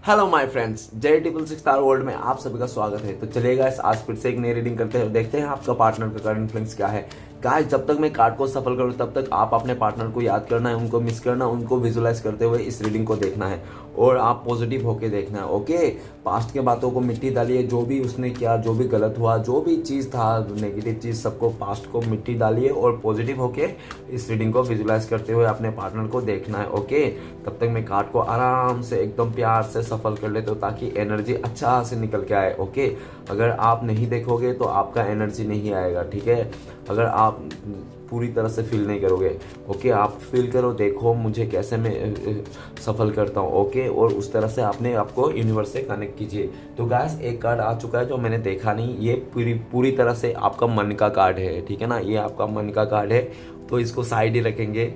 Hello my friends, जय triple six star world में आप सभी का स्वागत है। तो चलिएगा आज फिर से एक नई रीडिंग करते हैं, देखते हैं आपका पार्टनर का करंट फीलिंग्स क्या है। गाइस, जब तक मैं कार्ड को सफल करूं तब तक आप अपने पार्टनर को याद करना है, उनको मिस करना, उनको विजुलाइज करते हुए इस रीडिंग को देखना है और आप पॉजिटिव होके देखना है। ओके, पास्ट के बातों को मिट्टी डालिए, जो भी उसने किया, जो भी गलत हुआ, जो भी चीज़ था नेगेटिव चीज़, सबको पास्ट को मिट्टी डालिए और पॉजिटिव होके इस रीडिंग को विजुलाइज करते हुए अपने पार्टनर को देखना है। ओके, तब तक मैं कार्ड को आराम से एकदम प्यार से सफल कर लेते हो ताकि एनर्जी अच्छा से निकल के आए। ओके, अगर आप नहीं देखोगे तो आपका एनर्जी नहीं आएगा। ठीक है, अगर आप पूरी तरह से फील नहीं करोगे। ओके, आप फील करो, देखो मुझे कैसे मैं सफल करता हूँ। ओके, और उस तरह से अपने आपको यूनिवर्स से कनेक्ट कीजिए। तो गाइस, एक कार्ड आ चुका है जो मैंने देखा नहीं, ये पूरी तरह से आपका मन का कार्ड है। ठीक है ना, ये आपका मन का कार्ड है, तो इसको साइड ही रखेंगे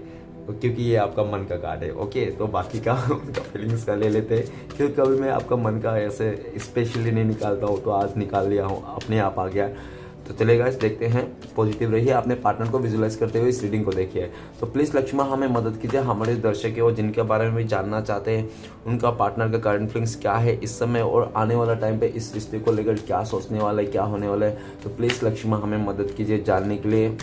क्योंकि ये आपका मन का कार्ड है। ओके, तो बाकी का उनका फीलिंग्स का ले लेते हैं, क्योंकि कभी मैं आपका मन का ऐसे स्पेशली नहीं निकालता हूँ, तो आज निकाल लिया हूँ, अपने आप आ गया। तो चलेगा, इस देखते हैं। पॉजिटिव रहिए, अपने पार्टनर को विजुलाइज करते हुए इस रीडिंग को देखिए। तो प्लीज़ लक्ष्मा हमें मदद कीजिए, हमारे दर्शक और जिनके बारे में भी जानना चाहते हैं उनका पार्टनर का करंट फीलिंग्स क्या है इस समय और आने वाला टाइम पे इस रिश्ते को लेकर क्या सोचने वाला है, क्या होने वाला है। तो प्लीज़ लक्ष्मा हमें मदद कीजिए जानने के लिए।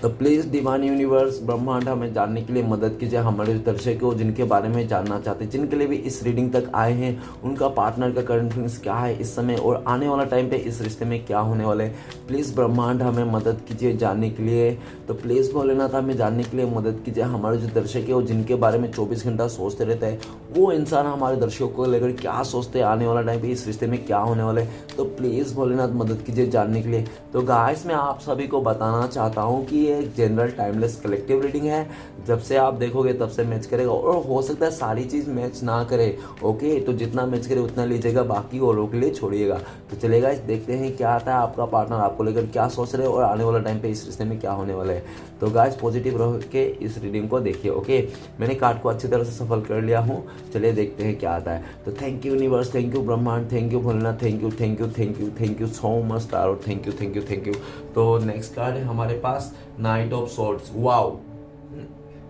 तो प्लीज़ डिवाइन यूनिवर्स ब्रह्मांड हमें जानने के लिए मदद कीजिए, हमारे दर्शक को जिनके बारे में जानना चाहते हैं, जिनके लिए भी इस रीडिंग तक आए हैं, उनका पार्टनर का करंट फीलिंग्स क्या है इस समय और आने वाला टाइम पे इस रिश्ते में क्या होने वाला है। प्लीज़ ब्रह्मांड हमें मदद कीजिए जानने के लिए। तो प्लीज़ भोलेनाथ हमें जानने के लिए मदद कीजिए, हमारे जो दर्शक है और जिनके बारे में 24 घंटा सोचते रहते हैं, वो इंसान हमारे दर्शकों को लेकर क्या सोचते हैं, आने वाला टाइम पे इस रिश्ते में क्या होने वाला है। तो प्लीज़ भोलेनाथ मदद कीजिए जानने के लिए। तो गाइस, मैं आप सभी को बताना चाहता हूँ कि ये जनरल टाइमलेस कलेक्टिव रीडिंग है, जब से आप देखोगे तब से मैच करेगा और हो सकता है सारी चीज़ मैच ना करे। ओके, तो जितना मैच करे उतना लीजिएगा, बाकी औरों के लिए छोड़िएगा। तो चलेगा, इस देखते हैं क्या आता है, आपका पार्टनर आपको लेकर क्या सोच रहे हैं और आने वाला टाइम पे इस रिश्ते में क्या होने वाला है। तो गाइस, पॉजिटिव रह के इस रीडिंग को देखिए। ओके, मैंने कार्ड को अच्छी तरह से सफल कर लिया हूँ, चलिए देखते हैं क्या आता है। तो thank you universe, thank you ब्रह्मांड, thank you Bholenath, thank you thank you thank you thank you so much tarot, thank you thank you thank you. तो नेक्स्ट कार्ड है हमारे पास नाइट ऑफ सोर्ड्स। वाओ,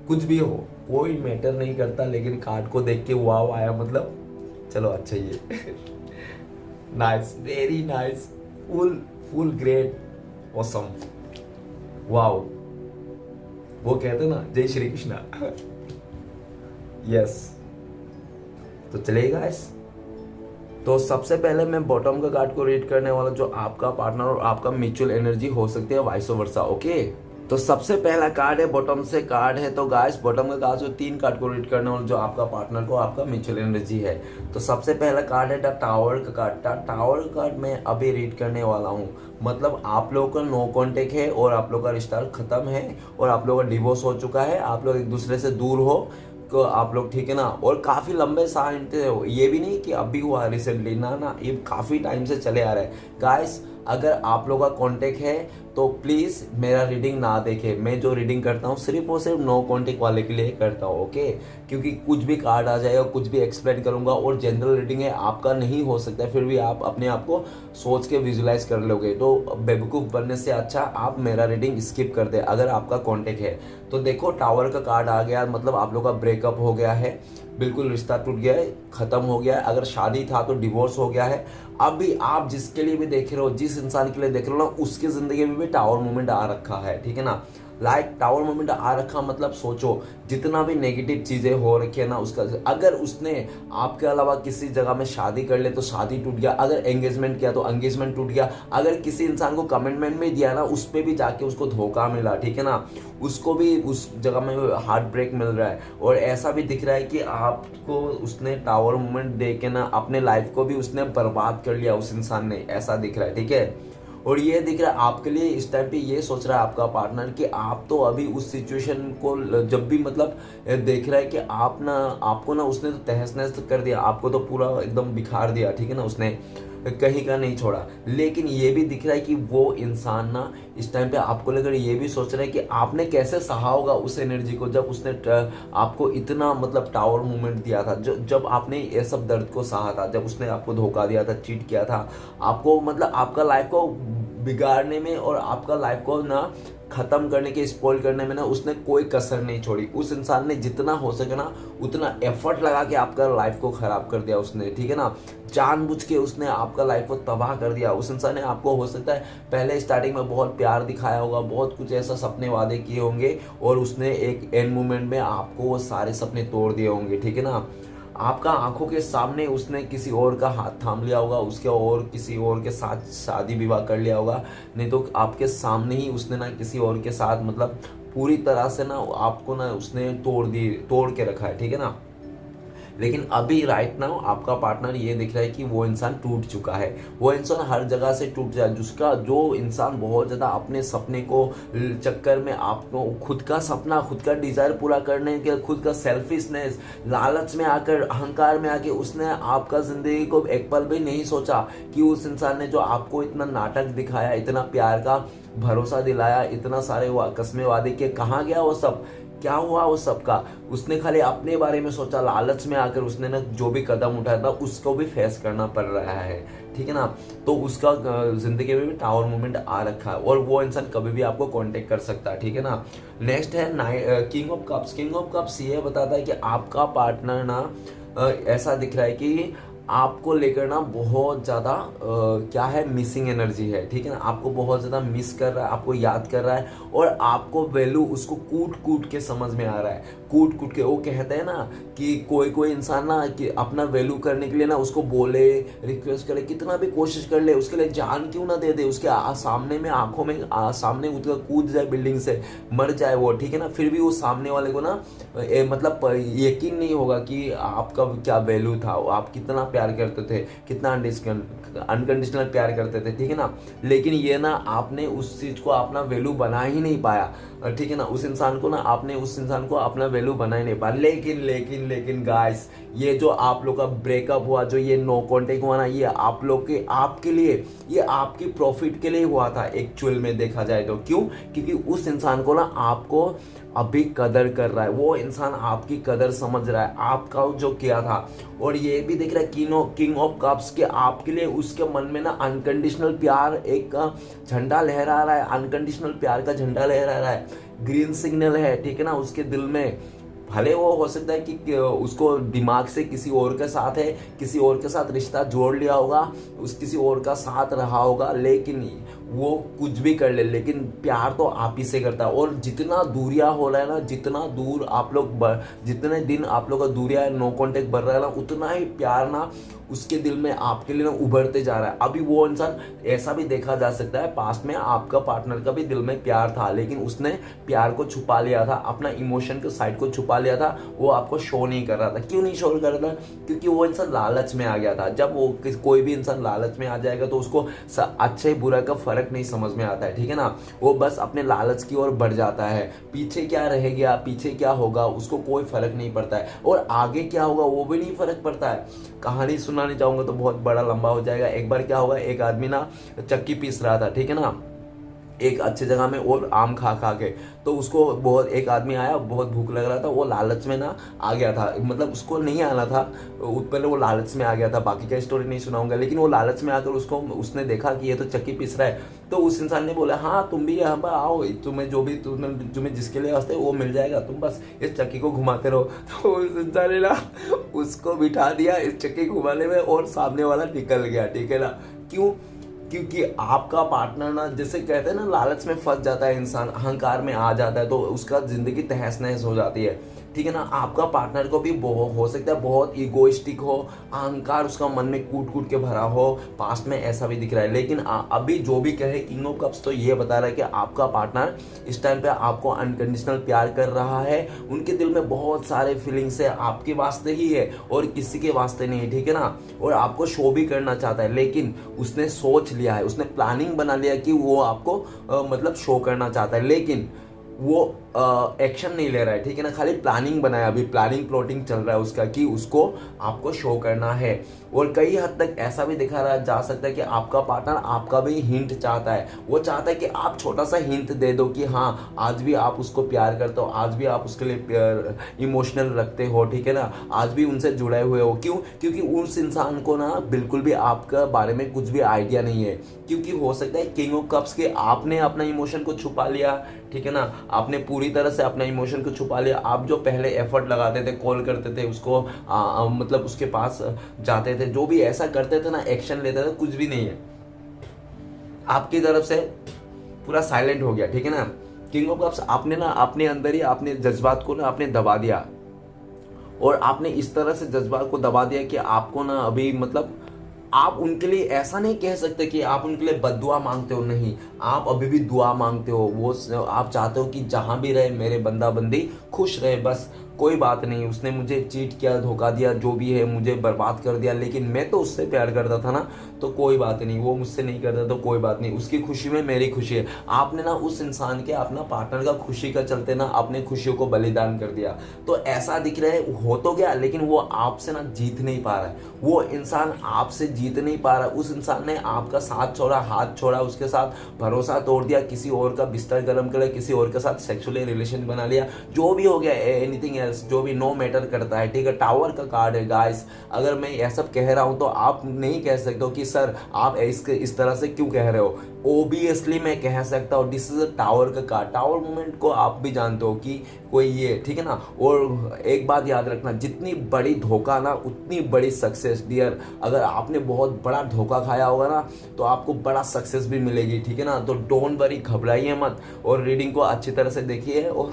कुछ भी हो कोई मैटर नहीं करता, लेकिन कार्ड को देख के वाओ आया, मतलब चलो अच्छा ही है। Nice, very nice, full full great, awesome, wow. वो कहते ना जय श्री कृष्णा। यस, तो चलेगा गाइस। तो सबसे पहले मैं बॉटम का कार्ड को रीड करने वाला, जो आपका पार्टनर और आपका म्यूचुअल एनर्जी हो सकती है, वाइस वर्सा। ओके, तो सबसे पहला कार्ड है, बॉटम से कार्ड है। तो गाइस, बॉटम का कार्ड जो 3 कार्ड को रीड करने वाला, जो आपका पार्टनर को आपका म्यूचुअल एनर्जी है। तो सबसे पहला कार्ड है द टावर का कार्ड। टावर कार्ड मैं अभी रीड करने वाला हूँ, मतलब आप लोगों का नो कॉन्टेक्ट है और आप लोग का रिश्ता खत्म है और आप लोग का डिवोर्स हो चुका है, आप लोग एक दूसरे से दूर हो को आप लोग, ठीक है ना, और काफी लंबे समय से हो, ये भी नहीं कि अभी हुआ रिसेंटली, ना, ये काफी टाइम से चले आ रहे हैं। गाइस, अगर आप लोग का कांटेक्ट है तो प्लीज मेरा रीडिंग ना देखें। मैं जो रीडिंग करता हूँ सिर्फ और सिर्फ नो कांटेक्ट वाले के लिए करता हूँ। ओके, क्योंकि कुछ भी कार्ड आ जाएगा, कुछ भी एक्सप्लेन करूंगा और जनरल रीडिंग है, आपका नहीं हो सकता है, फिर भी आप अपने आप को सोच के विजुलाइज कर लोगे। तो बेवकूफ बनने से अच्छा आप मेरा रीडिंग स्किप कर दे अगर आपका कांटेक्ट है। तो देखो, टावर का कार्ड आ गया, मतलब आप लोग का ब्रेकअप हो गया है, बिल्कुल रिश्ता टूट गया है, खत्म हो गया है। अगर शादी था तो डिवोर्स हो गया है। अभी आप जिसके लिए भी देख रहे हो, जिस इंसान के लिए देख रहे हो ना, उसकी जिंदगी में भी टावर मोमेंट आ रखा है। ठीक है ना, लाइक टावर मोमेंट आ रखा, मतलब सोचो जितना भी नेगेटिव चीजें हो रखी है ना, उसका अगर उसने आपके अलावा किसी जगह में शादी कर ले तो शादी टूट गया, अगर एंगेजमेंट किया तो एंगेजमेंट टूट गया, अगर किसी इंसान को कमिटमेंट में दिया ना, उस पर भी जाके उसको धोखा मिला, ठीक है ना, उसको भी उस जगह में हार्ट ब्रेक मिल रहा है। और ऐसा भी दिख रहा है कि आपको उसने टावर मोमेंट दे के ना अपने लाइफ को भी उसने बर्बाद कर लिया उस इंसान ने, ऐसा दिख रहा है। ठीक है, और ये दिख रहा है आपके लिए इस टाइम पे, ये सोच रहा है आपका पार्टनर कि आप तो अभी उस सिचुएशन को जब भी मतलब देख रहा है कि आप ना, आपको ना उसने तो तहस नहस कर दिया, आपको तो पूरा एकदम बिखार दिया, ठीक है ना, उसने कहीं का नहीं छोड़ा। लेकिन ये भी दिख रहा है कि वो इंसान ना इस टाइम पे आपको लेकर ये भी सोच रहा है कि आपने कैसे सहा होगा उस एनर्जी को, जब उसने आपको इतना मतलब टावर मूवमेंट दिया था, जब आपने ये सब दर्द को सहा था, जब उसने आपको धोखा दिया था, चीट किया था आपको, मतलब आपका लाइफ को बिगाड़ने में और आपका लाइफ को ना खत्म करने के, स्पॉइल करने में ना उसने कोई कसर नहीं छोड़ी। उस इंसान ने जितना हो सके ना उतना एफर्ट लगा के आपका लाइफ को खराब कर दिया उसने, ठीक है ना। जानबूझ के उसने आपका लाइफ को तबाह कर दिया। उस इंसान ने आपको हो सकता है पहले स्टार्टिंग में बहुत प्यार दिखाया होगा, बहुत कुछ ऐसा सपने वादे किए होंगे, और उसने एक एंड मोमेंट में आपको वो सारे सपने तोड़ दिए होंगे, ठीक है ना। आपका आंखों के सामने उसने किसी और का हाथ थाम लिया होगा, उसके और किसी और के साथ शादी विवाह कर लिया होगा, नहीं तो आपके सामने ही उसने ना किसी और के साथ मतलब पूरी तरह से ना आपको ना उसने तोड़ के रखा है, ठीक है ना। लेकिन अभी राइट नाउ आपका पार्टनर ये दिख रहा है कि वो इंसान टूट चुका है। वो इंसान हर जगह से टूट जाए, जिसका जो इंसान बहुत ज़्यादा अपने सपने को चक्कर में आपको खुद का सपना, खुद का डिज़ायर पूरा करने के, खुद का सेल्फिशनेस, लालच में आकर, अहंकार में आके उसने आपका ज़िंदगी को एक पल भी नहीं सोचा कि उस इंसान ने जो आपको इतना नाटक दिखाया, इतना प्यार का भरोसा दिलाया, इतना सारे कस्में वादे किए, कहाँ गया वो सब, क्या हुआ वो सबका। उसने खाली अपने बारे में सोचा, लालच में आकर उसने ना जो भी कदम उठाया था उसको भी फेस करना पड़ रहा है, ठीक है ना। तो उसका जिंदगी में भी टावर मोमेंट आ रखा है, और वो इंसान कभी भी आपको कांटेक्ट कर सकता है, ठीक है ना। नेक्स्ट है king of cups. King of cups ये बताता है कि आपका पार्टनर ना ऐसा दिख रहा है कि आपको लेकर ना बहुत ज़्यादा क्या है, मिसिंग एनर्जी है, ठीक है ना। आपको बहुत ज़्यादा मिस कर रहा है, आपको याद कर रहा है, और आपको वैल्यू उसको कूट कूट के समझ में आ रहा है, कूट कूट के। वो कहते हैं ना कि कोई इंसान ना कि अपना वैल्यू करने के लिए ना उसको बोले, रिक्वेस्ट करे, कितना भी कोशिश कर ले, उसके लिए जान क्यों ना दे दे, उसके सामने में, आंखों में सामने उसका कूद जाए बिल्डिंग से, मर जाए वो, ठीक है ना। फिर भी वो सामने वाले को ना मतलब यकीन नहीं होगा कि आपका क्या वैल्यू था, आप कितना प्यार करते थे, कितना अनकंडीशनल प्यार करते थे, ठीक है ना। लेकिन ये ना आपने उस चीज को अपना वैल्यू बना ही नहीं पाया, ठीक है ना। उस इंसान को ना आपने उस इंसान को अपना वैल्यू बना ही नहीं पाया। लेकिन गाइस, ये जो आप लोग का ब्रेकअप हुआ, जो ये नो कॉन्टेक्ट हुआ ना, ये आप लोग के, आपके लिए, ये आपकी प्रॉफिट के लिए हुआ था एक्चुअल में देखा जाए तो। क्यों? क्योंकि उस इंसान को ना आपको अभी कदर कर रहा है, वो इंसान आपकी कदर समझ रहा है, आपका जो किया था। और ये भी देख रहा है किंग ऑफ कप्स के आपके लिए उसके मन में ना अनकंडीशनल प्यार एक झंडा लहरा रहा है, अनकंडीशनल प्यार का झंडा लहरा रहा है, ग्रीन सिग्नल है, ठीक है ना, उसके दिल में। भले वो हो सकता है कि उसको दिमाग से किसी और के साथ है, किसी और के साथ रिश्ता जोड़ लिया होगा, उस किसी और का साथ रहा होगा, लेकिन वो कुछ भी कर ले, लेकिन प्यार तो आप ही से करता है। और जितना दूरिया हो रहा है ना, जितना दूर आप लोग जितने दिन आप लोग का दूरिया नो कॉन्टेक्ट बढ़ रहा है ना, उतना ही प्यार ना उसके दिल में आपके लिए ना उभरते जा रहा है। अभी वो इंसान, ऐसा भी देखा जा सकता है पास्ट में आपका पार्टनर का भी दिल में प्यार था, लेकिन उसने प्यार को छुपा लिया था, अपना इमोशन के साइड को छुपा लिया था, वो आपको शो नहीं कर रहा था। क्यों नहीं शो कर रहा था? क्योंकि वो इंसान लालच में आ गया था। जब वो कोई भी इंसान लालच में आ जाएगा तो उसको अच्छे बुरा का फर्क नहीं समझ में आता है, ठीक है ना। वो बस अपने लालच की ओर बढ़ जाता है, पीछे क्या रह गया, पीछे क्या होगा उसको कोई फर्क नहीं पड़ता है, और आगे क्या होगा वो भी नहीं फर्क पड़ता है। कहानी सुनाने चाहूंगा तो बहुत बड़ा लंबा हो जाएगा। एक बार क्या होगा, एक आदमी ना चक्की पीस रहा था, ठीक है ना, एक अच्छी जगह में, और आम खा खा के। तो उसको बहुत, एक आदमी आया, बहुत भूख लग रहा था, वो लालच में ना आ गया था, मतलब उसको नहीं आना था, पहले वो लालच में आ गया था। बाकी का स्टोरी नहीं सुनाऊंगा, लेकिन वो लालच में आकर उसने देखा कि ये तो चक्की पीस रहा है, तो उस इंसान ने बोला हाँ तुम भी यहाँ पर आओ, तुम्हें जो भी तुम्हें जिसके लिए वास्ते वो मिल जाएगा, तुम बस इस चक्की को घुमाते रहो। तो उस इंसान ने ना उसको बिठा दिया इस चक्की घुमाने में, और सामने वाला निकल गया, ठीक है ना। क्यों? क्योंकि आपका पार्टनर ना, जैसे कहते हैं ना, लालच में फंस जाता है इंसान, अहंकार में आ जाता है, तो उसका जिंदगी तहस नहस हो जाती है, ठीक है ना। आपका पार्टनर को भी हो सकता है बहुत ईगोइस्टिक हो, अहंकार उसका मन में कूट कूट के भरा हो, पास्ट में ऐसा भी दिख रहा है। लेकिन अभी जो भी कहे किंग ऑफ कप्स तो ये बता रहा है कि आपका पार्टनर इस टाइम पे आपको अनकंडीशनल प्यार कर रहा है, उनके दिल में बहुत सारे फीलिंग्स है, आपके वास्ते ही है और किसी के वास्ते नहीं, ठीक है ना। और आपको शो भी करना चाहता है, लेकिन उसने सोच लिया है, उसने प्लानिंग बना लिया कि वो आपको मतलब शो करना चाहता है, लेकिन वो एक्शन नहीं ले रहा है, ठीक है ना, खाली प्लानिंग बनाया, अभी प्लानिंग प्लॉटिंग चल रहा है उसका कि उसको आपको शो करना है। और कई हद तक ऐसा भी दिखा रहा जा सकता है कि आपका पार्टनर आपका भी हिंट चाहता है, वो चाहता है कि आप छोटा सा हिंट दे दो कि हाँ आज भी आप उसको प्यार करते हो, आज भी आप उसके लिए इमोशनल रखते हो, ठीक है ना, आज भी उनसे जुड़े हुए हो। क्यों? क्योंकि उस इंसान को ना बिल्कुल भी आपका बारे में कुछ भी आइडिया नहीं है, क्योंकि हो सकता है किंग ऑफ कप्स के आपने अपना इमोशन को छुपा लिया, ठीक है ना, आपने पूरी तरह से अपना इमोशन को छुपा लिया। आप जो पहले एफर्ट लगाते थे, कॉल करते थे उसको, मतलब उसके पास जाते थे, जो भी ऐसा करते थे ना, एक्शन लेते थे, कुछ भी नहीं है आपकी तरफ से, पूरा साइलेंट हो गया, ठीक है ना। किंग ऑफ कप्स आपने ना अपने अंदर ही आपने जज्बात को ना आपने दबा दिया, और आपने इस तरह से जज्बात को दबा दिया कि आपको ना अभी मतलब आप उनके लिए ऐसा नहीं कह सकते कि आप उनके लिए बद्दुआ मांगते हो, नहीं, आप अभी भी दुआ मांगते हो। वो आप चाहते हो कि जहां भी रहे मेरे बंदा बंदी खुश रहे, बस कोई बात नहीं, उसने मुझे चीट किया, धोखा दिया, जो भी है मुझे बर्बाद कर दिया, लेकिन मैं तो उससे प्यार करता था ना, तो कोई बात नहीं, वो मुझसे नहीं करता तो कोई बात नहीं, उसकी खुशी में मेरी खुशी है। आपने ना उस इंसान के, अपना पार्टनर का खुशी का चलते ना अपने खुशियों को बलिदान कर दिया। तो ऐसा दिख रहा है हो तो गया, लेकिन वो आपसे ना जीत नहीं पा रहा है, वो इंसान आपसे जीत नहीं पा रहा। उस इंसान ने आपका साथ छोड़ा, हाथ छोड़ा, उसके साथ भरोसा तोड़ दिया, किसी और का बिस्तर गर्म कर लिया, किसी और के साथ सेक्सुअली रिलेशन बना लिया, जो भी हो गया, एनीथिंग एल्स, जो भी, नो मैटर करता है, ठीक है। टावर का कार्ड है गाइस, अगर मैं यह सब कह रहा हूं तो आप नहीं कह सकते हो कि सर आप इस तरह से क्यों कह रहे हो। ओबियसली मैं कह सकता हूँ, दिस इज अ टावर का कार्ड। टावर मूवमेंट को आप भी जानते हो कि कोई ये, ठीक है ना। और एक बात याद रखना, जितनी बड़ी धोखा ना उतनी बड़ी सक्सेस डियर। अगर आपने बहुत बड़ा धोखा खाया होगा ना तो आपको बड़ा सक्सेस भी मिलेगी, ठीक है ना। तो डोंट वरी, घबराइए मत, और रीडिंग को अच्छी तरह से देखिए। और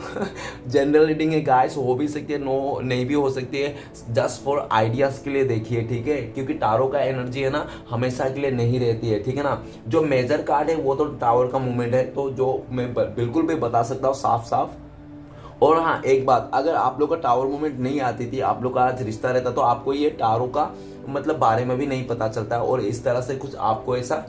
जनरल रीडिंग है गाइस, हो भी सकती है, नो नहीं भी हो सकती है, जस्ट फॉर आइडियाज के लिए देखिए, ठीक है, क्योंकि टारो का एनर्जी है ना हमेशा के लिए नहीं रहती है, ठीक है ना। जो मेजर कार्ड है वो तो टावर का मूवमेंट है, तो जो मैं बिल्कुल भी बता सकता हूँ साफ साफ। और हाँ एक बात, अगर आप लोग का टावर मूवमेंट नहीं आती थी, आप लोग का आज रिश्ता रहता, तो आपको ये टारो का मतलब बारे में भी नहीं पता चलता, और इस तरह से कुछ आपको ऐसा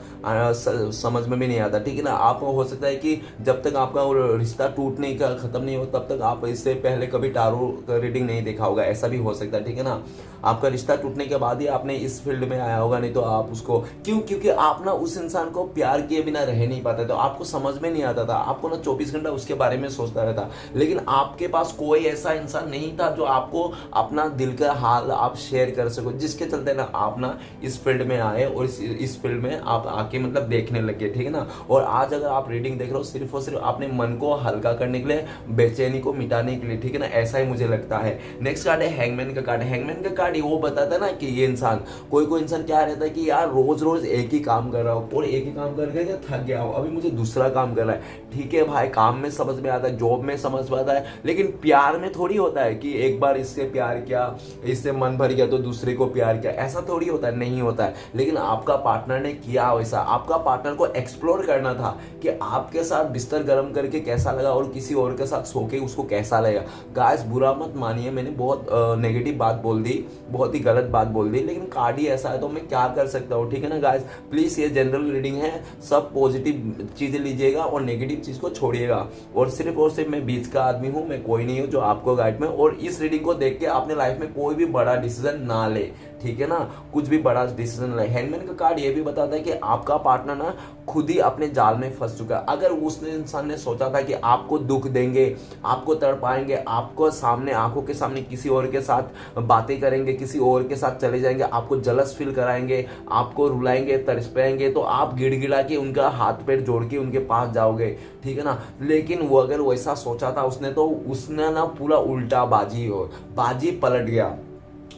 समझ में भी नहीं आता, ठीक है ना। आपको हो सकता है कि जब तक आपका रिश्ता टूटने का खत्म नहीं हो तब तक आप इससे पहले कभी टारो का रीडिंग नहीं देखा होगा, ऐसा भी हो सकता है, ठीक है ना। आपका रिश्ता टूटने के बाद ही आपने इस फील्ड में आया होगा, नहीं तो आप उसको क्योंकि आप ना उस इंसान को प्यार किए बिना रह नहीं पाते, तो आपको समझ में नहीं आता था, आपको ना 24 घंटा उसके बारे में सोचता रहता। लेकिन आपके पास कोई ऐसा इंसान नहीं था जो आपको अपना दिल का हाल आप शेयर कर सको, जिसके चलते ना आप ना इस फील्ड में आए, और इस फील्ड में आप आके मतलब देखने लगे, ठीक है ना। और आज अगर आप रीडिंग देख रहे हो सिर्फ और सिर्फ अपने मन को हल्का करने के लिए, बेचैनी को मिटाने के लिए, ठीक है ना, ऐसा ही मुझे लगता है। नेक्स्ट कार्ड है हैंगमैन का कार्ड। हैंगमैन का कार्ड वो बताता है ना कि ये इंसान, कोई इंसान क्या रहता है कि यार रोज रोज एक ही काम कर रहा हो, और एक ही काम करके थक गया हो, अभी मुझे दूसरा काम कर रहा है, ठीक है भाई, काम में समझ में आता है, जॉब में समझ में आता है, लेकिन प्यार में थोड़ी होता है कि एक बार इससे प्यार किया, इससे मन भर गया तो दूसरे को प्यार किया, ऐसा थोड़ी होता है, नहीं होता है। लेकिन आपका पार्टनर ने किया वैसा, आपका पार्टनर को एक्सप्लोर करना था कि आपके साथ बिस्तर गर्म करके कैसा लगा और किसी और के साथ सो के उसको कैसा लगेगा। गाइस बुरा मत मानिए, मैंने बहुत नेगेटिव बात बोल दी, बहुत ही गलत बात बोल दी, लेकिन कार्ड ही ऐसा है तो मैं क्या कर सकता हूँ, ठीक है ना गाइस। प्लीज ये जनरल रीडिंग है, सब पॉजिटिव चीजें लीजिएगा और नेगेटिव चीज को छोड़िएगा। और सिर्फ मैं बीच का आदमी हूँ, मैं कोई नहीं हूँ जो आपको गाइड में। और इस रीडिंग को देख के अपने लाइफ में कोई भी बड़ा डिसीजन ना ले, ठीक है ना, कुछ भी बड़ा डिसीजन ले। हैंगमैन का कार्ड ये भी बताता है कि आपका पार्टनर ना खुद ही अपने जाल में फंस चुका है। अगर उस इंसान ने सोचा था कि आपको दुख देंगे, आपको तड़पाएंगे, आपको सामने आंखों के सामने किसी और के साथ बातें करेंगे, किसी और के साथ चले जाएंगे, आपको जलस फील कराएंगे, आपको रुलाएंगे, तड़पाएंगे, तो आप गिड़गिड़ा के उनका हाथ पैर जोड़ के उनके पास जाओगे, ठीक है ना। लेकिन वो अगर वैसा सोचा था उसने, तो उसने ना पूरा उल्टा बाजी पलट गया।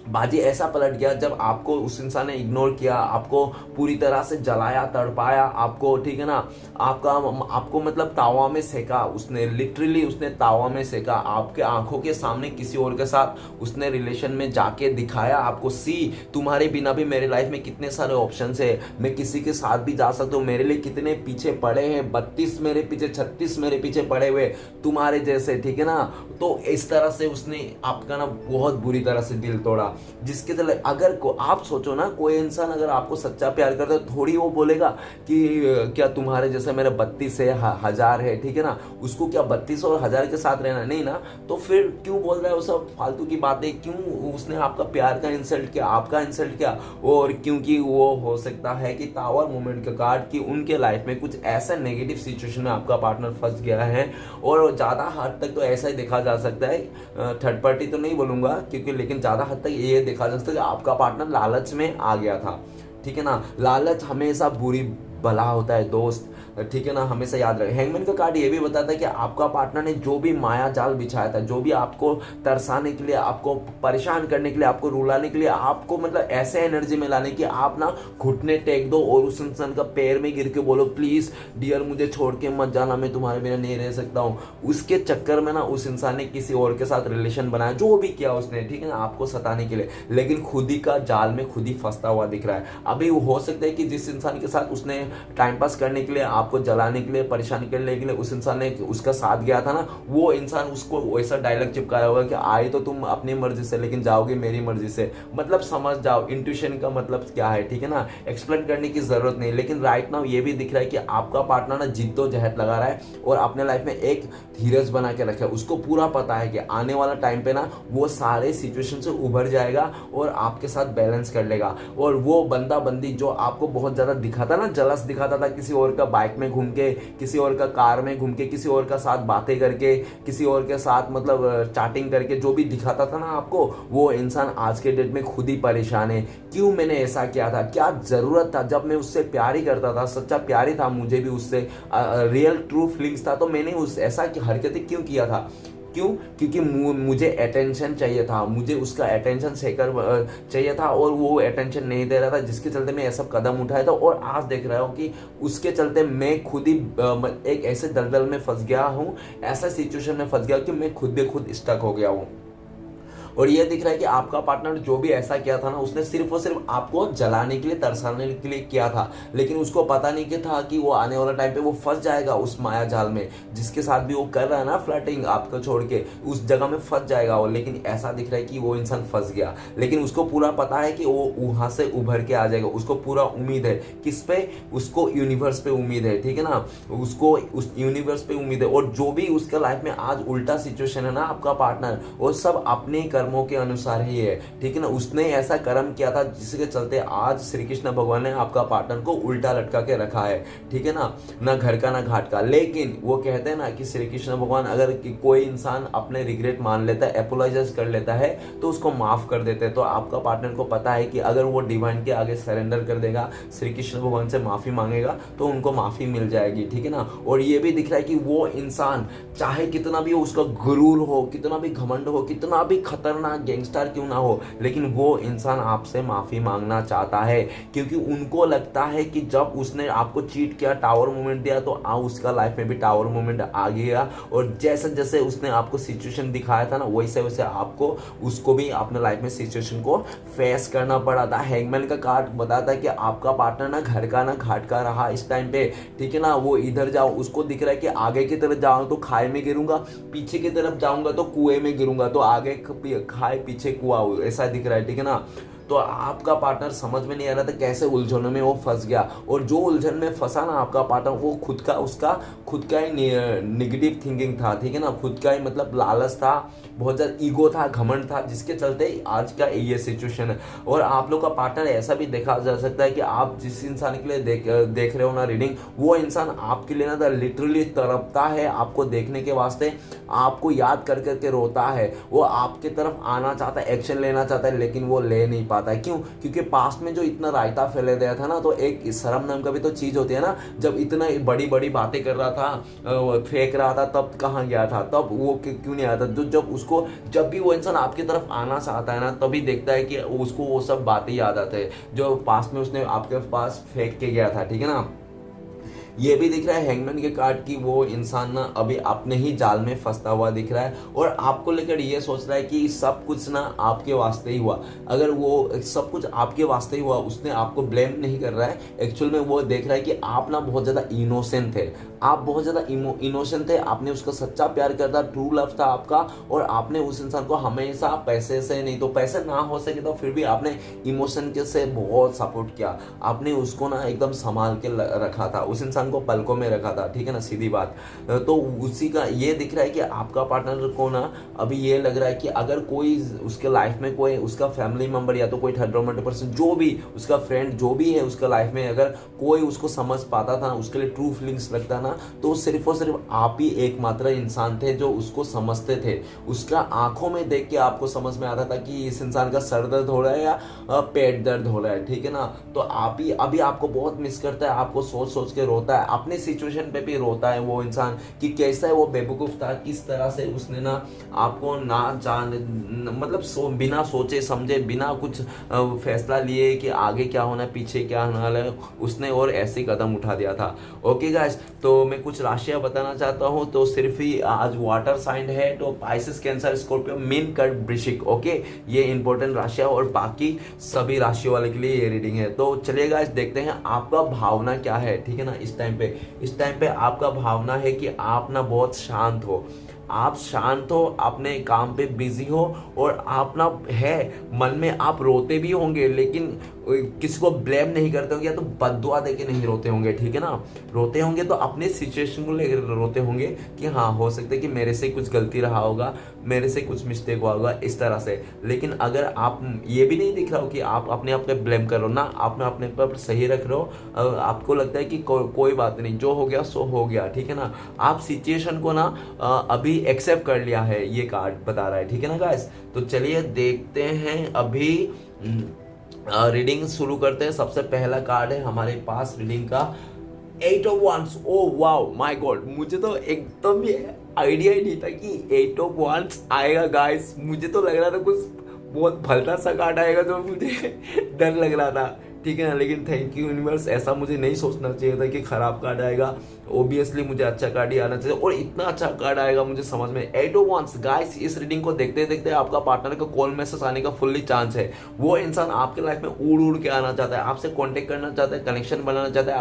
बाजी ऐसा पलट गया जब आपको उस इंसान ने इग्नोर किया, आपको पूरी तरह से जलाया, तड़पाया आपको, ठीक है ना, आपको मतलब तावा में सेका उसने, लिटरली उसने तावा में सेका, आपके आंखों के सामने किसी और के साथ उसने रिलेशन में जाके दिखाया आपको, तुम्हारे बिना भी मेरे लाइफ में कितने सारे ऑप्शंस है, मैं किसी के साथ भी जा सकता हूँ, मेरे लिए कितने पीछे पड़े हैं, 32 मेरे पीछे, 36 मेरे पीछे पड़े हुए तुम्हारे जैसे, ठीक है ना। तो इस तरह से उसने आपका ना बहुत बुरी तरह से दिल तोड़ा। जिसके तले अगर आप सोचो ना, कोई इंसान अगर आपको सच्चा प्यार करता है थोड़ी वो बोलेगा कि क्या तुम्हारे जैसे मेरे 32 है, 1000 है, ठीक है ना, उसको क्या 32 और 1000 के साथ रहना नहीं ना, तो फिर क्यों बोल रहा है वो सब फालतू की बातें? क्यों उसने आपका प्यार का इंसल्ट किया, आपका इंसल्ट किया? और क्योंकि वो हो सकता है कि टावर मोमेंट का कार्ड कि उनके लाइफ में कुछ ऐसा नेगेटिव सिचुएशन में आपका पार्टनर फंस गया है, और ज़्यादा हद तक तो ऐसा ही देखा जा सकता है, थर्ड पार्टी तो नहीं बोलूंगा क्योंकि, लेकिन ज़्यादा हद तक ये देखा जा सकता है कि आपका पार्टनर लालच में आ गया था, ठीक है ना। लालच हमेशा बुरी भला होता है दोस्त, ठीक है ना, हमेशा याद रखें। हैंगमैन का कार्ड ये भी बताता है कि आपका पार्टनर ने जो भी माया जाल बिछाया था, जो भी आपको तरसाने के लिए, आपको परेशान करने के लिए, आपको रुलाने के लिए, आपको मतलब ऐसे एनर्जी में लाने की आप ना घुटने टेक दो और उस इंसान का पैर में गिर के बोलो प्लीज डियर मुझे छोड़ के मत जाना, मैं तुम्हारे बिना नहीं रह सकता हूँ। उसके चक्कर में ना उस इंसान ने किसी और के साथ रिलेशन बनाया, जो भी किया उसने, ठीक है ना, आपको सताने के लिए, लेकिन खुद ही का जाल में खुद ही फंसता हुआ दिख रहा है। अभी हो सकता है कि जिस इंसान के साथ उसने टाइम पास करने के लिए, आपको जलाने के लिए, परेशान करने के लिए उस इंसान ने उसका साथ गया था ना, वो इंसान उसको वैसा डायलॉग चिपकाया होगा कि आए तो तुम अपनी मर्जी से लेकिन जाओगे मेरी मर्जी से। मतलब समझ जाओ इंट्यूशन का मतलब क्या है, ठीक है ना, एक्सप्लेन करने की जरूरत नहीं। लेकिन राइट नाउ ये भी दिख रहा है कि आपका पार्टनर ना जिद्दोजहद लगा रहा है और अपने लाइफ में एक धीरज बना के रखा है। उसको पूरा पता है कि आने वाला टाइम पे ना वो सारे सिचुएशन से उभर जाएगा और आपके साथ बैलेंस कर लेगा। और वो बंदा बंदी जो आपको बहुत ज्यादा दिखाता ना, जलस दिखाता था, किसी और का बाइक में घूम के, किसी और का कार में घूम के, किसी और का साथ बातें करके, किसी और के साथ मतलब चैटिंग करके, जो भी दिखाता था ना आपको, वो इंसान आज के डेट में खुद ही परेशान है। क्यों मैंने ऐसा किया था, क्या जरूरत था? जब मैं उससे प्यार ही करता था, सच्चा प्यार ही था मुझे भी उससे, रियल ट्रू फीलिंग्स था, तो मैंने उस ऐसा हरकतें क्यों किया था? क्यों? क्योंकि मुझे अटेंशन चाहिए था, मुझे उसका अटेंशन सेकर चाहिए था और वो अटेंशन नहीं दे रहा था, जिसके चलते मैं ऐसा कदम उठाया था। और आज देख रहा हूँ कि उसके चलते मैं खुद ही एक ऐसे दलदल में फंस गया हूँ, ऐसा सिचुएशन में फंस गया कि मैं खुद भी खुद स्टक हो गया हूँ। और ये दिख रहा है कि आपका पार्टनर जो भी ऐसा किया था ना, उसने सिर्फ और सिर्फ आपको जलाने के लिए, तरसाने के लिए किया था, लेकिन उसको पता नहीं कि था कि वो आने वाला टाइम पे वो फंस जाएगा उस माया जाल में, जिसके साथ भी वो कर रहा है ना फ्लर्टिंग आपको छोड़ के, उस जगह में फंस जाएगा वो। लेकिन ऐसा दिख रहा है कि वो इंसान फंस गया, लेकिन उसको पूरा पता है कि वो वहां से उभर के आ जाएगा। उसको पूरा उम्मीद है, किस पे? उसको यूनिवर्स पे उम्मीद है, ठीक है ना, उसको उस यूनिवर्स पे उम्मीद है। और जो भी उसका लाइफ में आज उल्टा सिचुएशन है ना आपका पार्टनर, वो सब अपने कर्मों के अनुसार ही है, ठीक है ना। उसने ऐसा कर्म किया था जिसके चलते आज श्री कृष्ण भगवान ने आपका पार्टनर को उल्टा लटका के रखा है, ठीक है ना घर का ना घाट का। लेकिन वो कहते हैं ना कि श्री कृष्ण भगवान, अगर कोई इंसान अपने रिग्रेट मान लेता है, एपोलोजाइज कर लेता है, तो उसको माफ कर देते हैं। तो आपका पार्टनर को पता है कि अगर वो डिवाइन के आगे सरेंडर कर देगा, श्री कृष्ण भगवान से माफी मांगेगा, तो उनको माफी मिल जाएगी, ठीक है ना। और ये भी दिख रहा है कि वो इंसान चाहे कितना भी उसका गुरूर हो, कितना भी घमंड हो, कितना भी खतरनाक गैंगस्टर क्यों ना हो, लेकिन वो इंसान आपसे माफी मांगना चाहता है, क्योंकि उनको लगता है कि जब उसने आपको चीट किया, टावर मूवमेंट दिया, तो उसका लाइफ में भी टावर मूवमेंट आ गया। और जैसे जैसे उसने आपको सिचुएशन दिखाया था ना, वैसे वैसे आपको उसको भी अपने लाइफ में सिचुएशन को फेस करना पड़ा था। हैंगमैन का कार्ड बताता है कि आपका पार्टनर ना घर का ना घाट का रहा इस टाइम पे, ठीक है ना। वो इधर जाओ, उसको दिख रहा है कि आगे की तरफ जाऊं तो खाई में गिरूंगा, पीछे की तरफ जाऊंगा तो कुएं में गिरूंगा, तो आगे खाई पीछे कुआं, ऐसा दिख रहा है, ठीक है ना। तो आपका पार्टनर समझ में नहीं आ रहा था कैसे उलझनों में वो फंस गया। और जो उलझन में फंसा ना आपका पार्टनर, वो उसका खुद का ही निगेटिव थिंकिंग था, ठीक है ना, खुद का ही मतलब लालच था, बहुत ज्यादा ईगो था, घमंड था, जिसके चलते आज का ये सिचुएशन है। और आप लोग का पार्टनर ऐसा भी देखा जा सकता है कि आप जिस इंसान के लिए देख रहे हो ना रीडिंग, वो इंसान आपके लिए ना लिटरली तड़पता है आपको देखने के वास्ते, आपको याद कर करके रोता है, वो आपके तरफ आना चाहता है, एक्शन लेना चाहता है, लेकिन वो ले नहीं पाता है। क्यों? क्योंकि पास्ट में जो इतना रायता फैले दिया था ना, तो एक शर्म नाम का भी तो चीज होती है ना, जब इतना बड़ी बड़ी बातें कर रहा था, फेंक रहा था, तब कहाँ गया था, तब वो क्यों नहीं आया था? जब भी वो इंसान आपकी तरफ आना चाहता है ना, तभी देखता है कि उसको वो सब बातें याद आते हैं जो पास्ट में उसने आपके पास फेंक के गया था, ठीक है ना। ये भी दिख रहा है हैंगमैन के कार्ड की वो इंसान ना अभी अपने ही जाल में फंसता हुआ दिख रहा है और आपको लेकर ये सोच रहा है कि सब कुछ ना आपके वास्ते ही हुआ। अगर वो सब कुछ आपके वास्ते ही हुआ, उसने आपको ब्लेम नहीं कर रहा है, एक्चुअल में वो देख रहा है कि आप ना बहुत ज़्यादा इनोसेंट थे, आप बहुत ज़्यादा इनोसेंट थे, आपने उसका सच्चा प्यार करता, ट्रू लव था आपका, और आपने उस इंसान को हमेशा पैसे से नहीं तो पैसे ना हो सके तो फिर भी आपने इमोशन के से बहुत सपोर्ट किया, आपने उसको ना एकदम संभाल के रखा था, उस इंसान को पलकों में रखा था, ठीक है ना, सीधी बात। तो उसी का ये दिख रहा है कि आपका पार्टनर को ना अभी ये लग रहा है कि अगर कोई उसके लाइफ में कोई उसका फैमिली मेंबर या तो कोई थर्ड रोमांटिक पर्सन, जो भी उसका फ्रेंड जो भी है उसका लाइफ में, अगर कोई उसको समझ पाता था, उसके लिए ट्रू फीलिंग्स रखता ना, तो सिर्फ और सिर्फ आप ही एकमात्र इंसान थे जो उसको समझते थे। उसका आंखों में देख के आपको समझ में आता था कि इस इंसान का सर दर्द हो रहा है या पेट दर्द हो रहा है, ठीक है ना। तो आप ही अभी आपको बहुत मिस करता है, आपको सोच सोच के रोता है, अपने सिचुएशन पे भी रोता है वो इंसान कि कैसा है वो बेवकूफ था, किस तरह से उसने ना आपको ना जान मतलब बिना सोचे समझे, बिना कुछ फैसला लिए कि आगे क्या होना है पीछे क्या होना है, उसने और ऐसे कदम उठा दिया था। ओके गाइस, तो मैं कुछ राशियां बताना चाहता हूं। तो सिर्फ ही आज वाटर साइन है, तो पाइसेस, कैंसर, स्कॉर्पियो, मीन, कर्क, वृश्चिक, ओके, ये इंपॉर्टेंट राशियां, और बाकी सभी राशियों वाले के लिए ये रीडिंग है। तो चलिए गाइस देखते हैं आपका भावना क्या है, ठीक है ना। इस टाइम पे आपका भावना है कि आप ना बहुत शांत हो, आप शांत हो, अपने काम पे बिजी हो, और आप ना है मन में आप रोते भी होंगे लेकिन किसी को ब्लेम नहीं करते होंगे या तो बद्दुआ देके नहीं रोते होंगे, ठीक है ना। रोते होंगे तो अपने सिचुएशन को लेकर रोते होंगे कि हाँ हो सकता है कि मेरे से कुछ गलती रहा होगा, मेरे से कुछ मिस्टेक हुआ होगा, इस तरह से। लेकिन अगर आप ये भी नहीं दिख रहा हो कि आप अपने आप पे ब्लेम कर रहे हो ना, आप अपने पर सही रख रहे हो, आपको लगता है कि कोई बात नहीं, जो हो गया सो हो गया, ठीक है ना। आप सिचुएशन को ना अभी एक्सेप्ट कर लिया है, ये कार्ड बता रहा है, ठीक है ना गाइस। तो चलिए देखते हैं अभी रीडिंग शुरू करते हैं। सबसे पहला कार्ड है हमारे पास रीडिंग का 8 of wands. Oh wow my God, मुझे तो एकदम ये आइडिया ही नहीं था कि 8 ऑफ वांड्स आएगा गाइस। मुझे तो लग रहा था कुछ बहुत भलता सा कार्ड आएगा जो मुझे डर लग रहा था, ठीक है ना। लेकिन थैंक यू यूनिवर्स, ऐसा मुझे नहीं सोचना चाहिए था कि खराब कार्ड आएगा, ओबियसली मुझे अच्छा कार्ड ही आना चाहिए, और इतना अच्छा कार्ड आएगा मुझे समझ में। 8 ऑफ वांड्स गाइस, इस रीडिंग को देखते देखते आपका पार्टनर का कॉल मैसेज आने का फुल्ली चांस है। वो इंसान आपके लाइफ में उड़ उड़ के आना चाहता है, आपसे कांटेक्ट करना चाहता है, कनेक्शन बनाना चाहता है,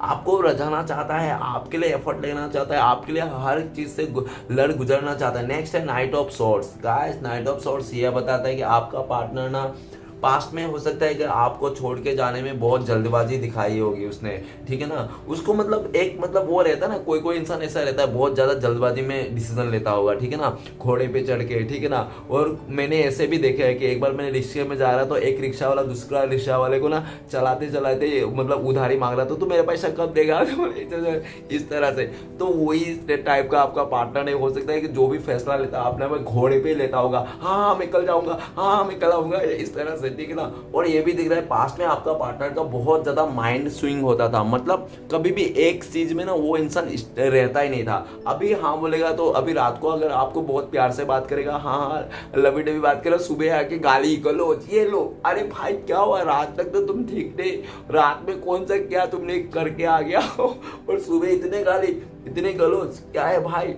आपको रझाना चाहता है, आपके लिए एफर्ट लेना चाहता है, आपके लिए हर चीज से लड़ गुजरना चाहता है। नेक्स्ट है night of swords guys. Night of swords ये बताता है कि आपका पार्टनर ना पास्ट में हो सकता है कि आपको छोड़ के जाने में बहुत जल्दबाजी दिखाई होगी उसने, ठीक है ना। उसको मतलब एक मतलब वो रहता है ना, कोई इंसान ऐसा रहता है बहुत ज्यादा जल्दबाजी में डिसीजन लेता होगा, ठीक है ना, घोड़े पे चढ़ के, ठीक है ना। और मैंने ऐसे भी देखा है कि एक बार मैंने रिक्शे में जा रहा तो एक रिक्शा वाला दूसरा रिक्शा वाले को ना चलाते चलाते मतलब उधारी मांग रहा था, तो मेरा पैसा कब देगा इस तरह से। तो वही टाइप का आपका पार्टनर है, हो सकता है कि जो भी फैसला लेता है अपने घोड़े पे लेता होगा, हाँ मैं कल जाऊंगा, हाँ मैं कल आऊंगा, इस तरह से, ठीक है ना। और ये भी दिख रहा है पास्ट में आपका पार्टनर का बहुत ज्यादा माइंड स्विंग होता था, मतलब कभी भी एक चीज में ना वो इंसान रहता ही नहीं था। अभी हाँ बोलेगा तो अभी रात को अगर आपको बहुत प्यार से बात करेगा, हाँ हाँ लवी डवी बात करेगा, सुबह आके गाली गलोच ये लो, अरे भाई क्या हुआ, रात तक तो तुम ठीक थे, रात में कौन सा क्या तुमने करके आ गया हो और सुबह इतने गाली इतने गलोच, क्या है भाई।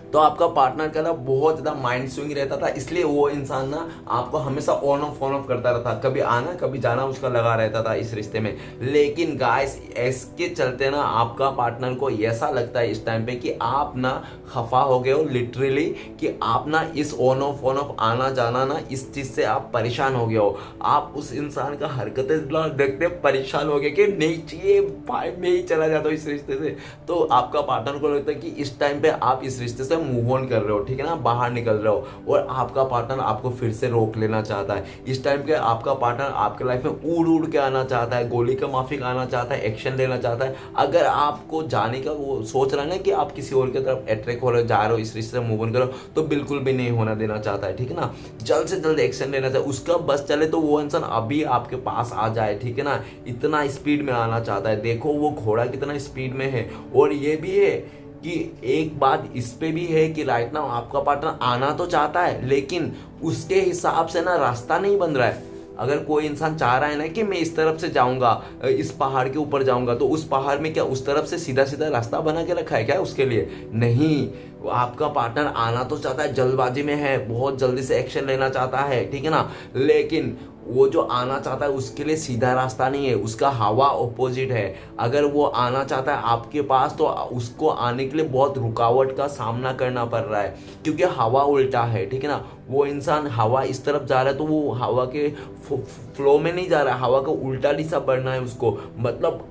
तो आपका पार्टनर का ना बहुत ज्यादा माइंड स्विंग रहता था, इसलिए वो इंसान ना आपको हमेशा ऑन ऑफ करता रहता, कभी आना कभी जाना उसका लगा रहता था इस रिश्ते में। लेकिन गाइस इसके चलते ना आपका पार्टनर को ऐसा लगता है इस टाइम पे कि आप ना खफा हो गए हो लिटरली, कि आप ना इस ऑन ऑफ आना जाना ना इस चीज से आप परेशान हो गए हो। आप उस इंसान का हरकतें देखते परेशान हो गए कि नहीं चाहिए भाई, मैं ही चला जाता हूँ इस रिश्ते से। तो आपका पार्टनर को लगता है कि इस टाइम पे आप इस रिश्ते से मूव ऑन कर रहे हो, ठीक है ना, बाहर निकल रहे हो, और आपका पार्टनर आपको फिर से रोक लेना चाहता है। इस टाइम पे आपका पार्टनर आपके लाइफ में उड़ के आना चाहता है, गोली का माफिक आना चाहता है, एक्शन लेना चाहता है। अगर आपको जाने का वो सोच रहा है ना कि आप किसी और की तरफ अट्रैक्ट हो रहे हो, जा रहे हो, इस रिश्ते से मूव ऑन करो, तो बिल्कुल भी नहीं होना देना चाहता है, ठीक है ना। जल्द से जल्द एक्शन लेना चाहता है, उसका बस चले तो वो इंसान अभी आपके पास आ जाए, ठीक है ना, इतना स्पीड में आना चाहता है। देखो वो घोड़ा कितना स्पीड में है। और ये भी है कि एक बात इस पे भी है कि राइट नाउ आपका पार्टनर आना तो चाहता है, लेकिन उसके हिसाब से ना रास्ता नहीं बन रहा है। अगर कोई इंसान चाह रहा है ना कि मैं इस तरफ से जाऊंगा, इस पहाड़ के ऊपर जाऊंगा, तो उस पहाड़ में क्या उस तरफ से सीधा सीधा रास्ता बना के रखा है क्या उसके लिए? नहीं, आपका पार्टनर आना तो चाहता है, जल्दबाजी में है, बहुत जल्दी से एक्शन लेना चाहता है, ठीक है ना, लेकिन वो जो आना चाहता है उसके लिए सीधा रास्ता नहीं है, उसका हवा ऑपोजिट है। अगर वो आना चाहता है आपके पास तो उसको आने के लिए बहुत रुकावट का सामना करना पड़ रहा है, क्योंकि हवा उल्टा है, ठीक है ना। वो इंसान हवा इस तरफ जा रहा है तो वो हवा के फ्लो में नहीं जा रहा है, हवा का उल्टा दिशा बढ़ना है उसको। मतलब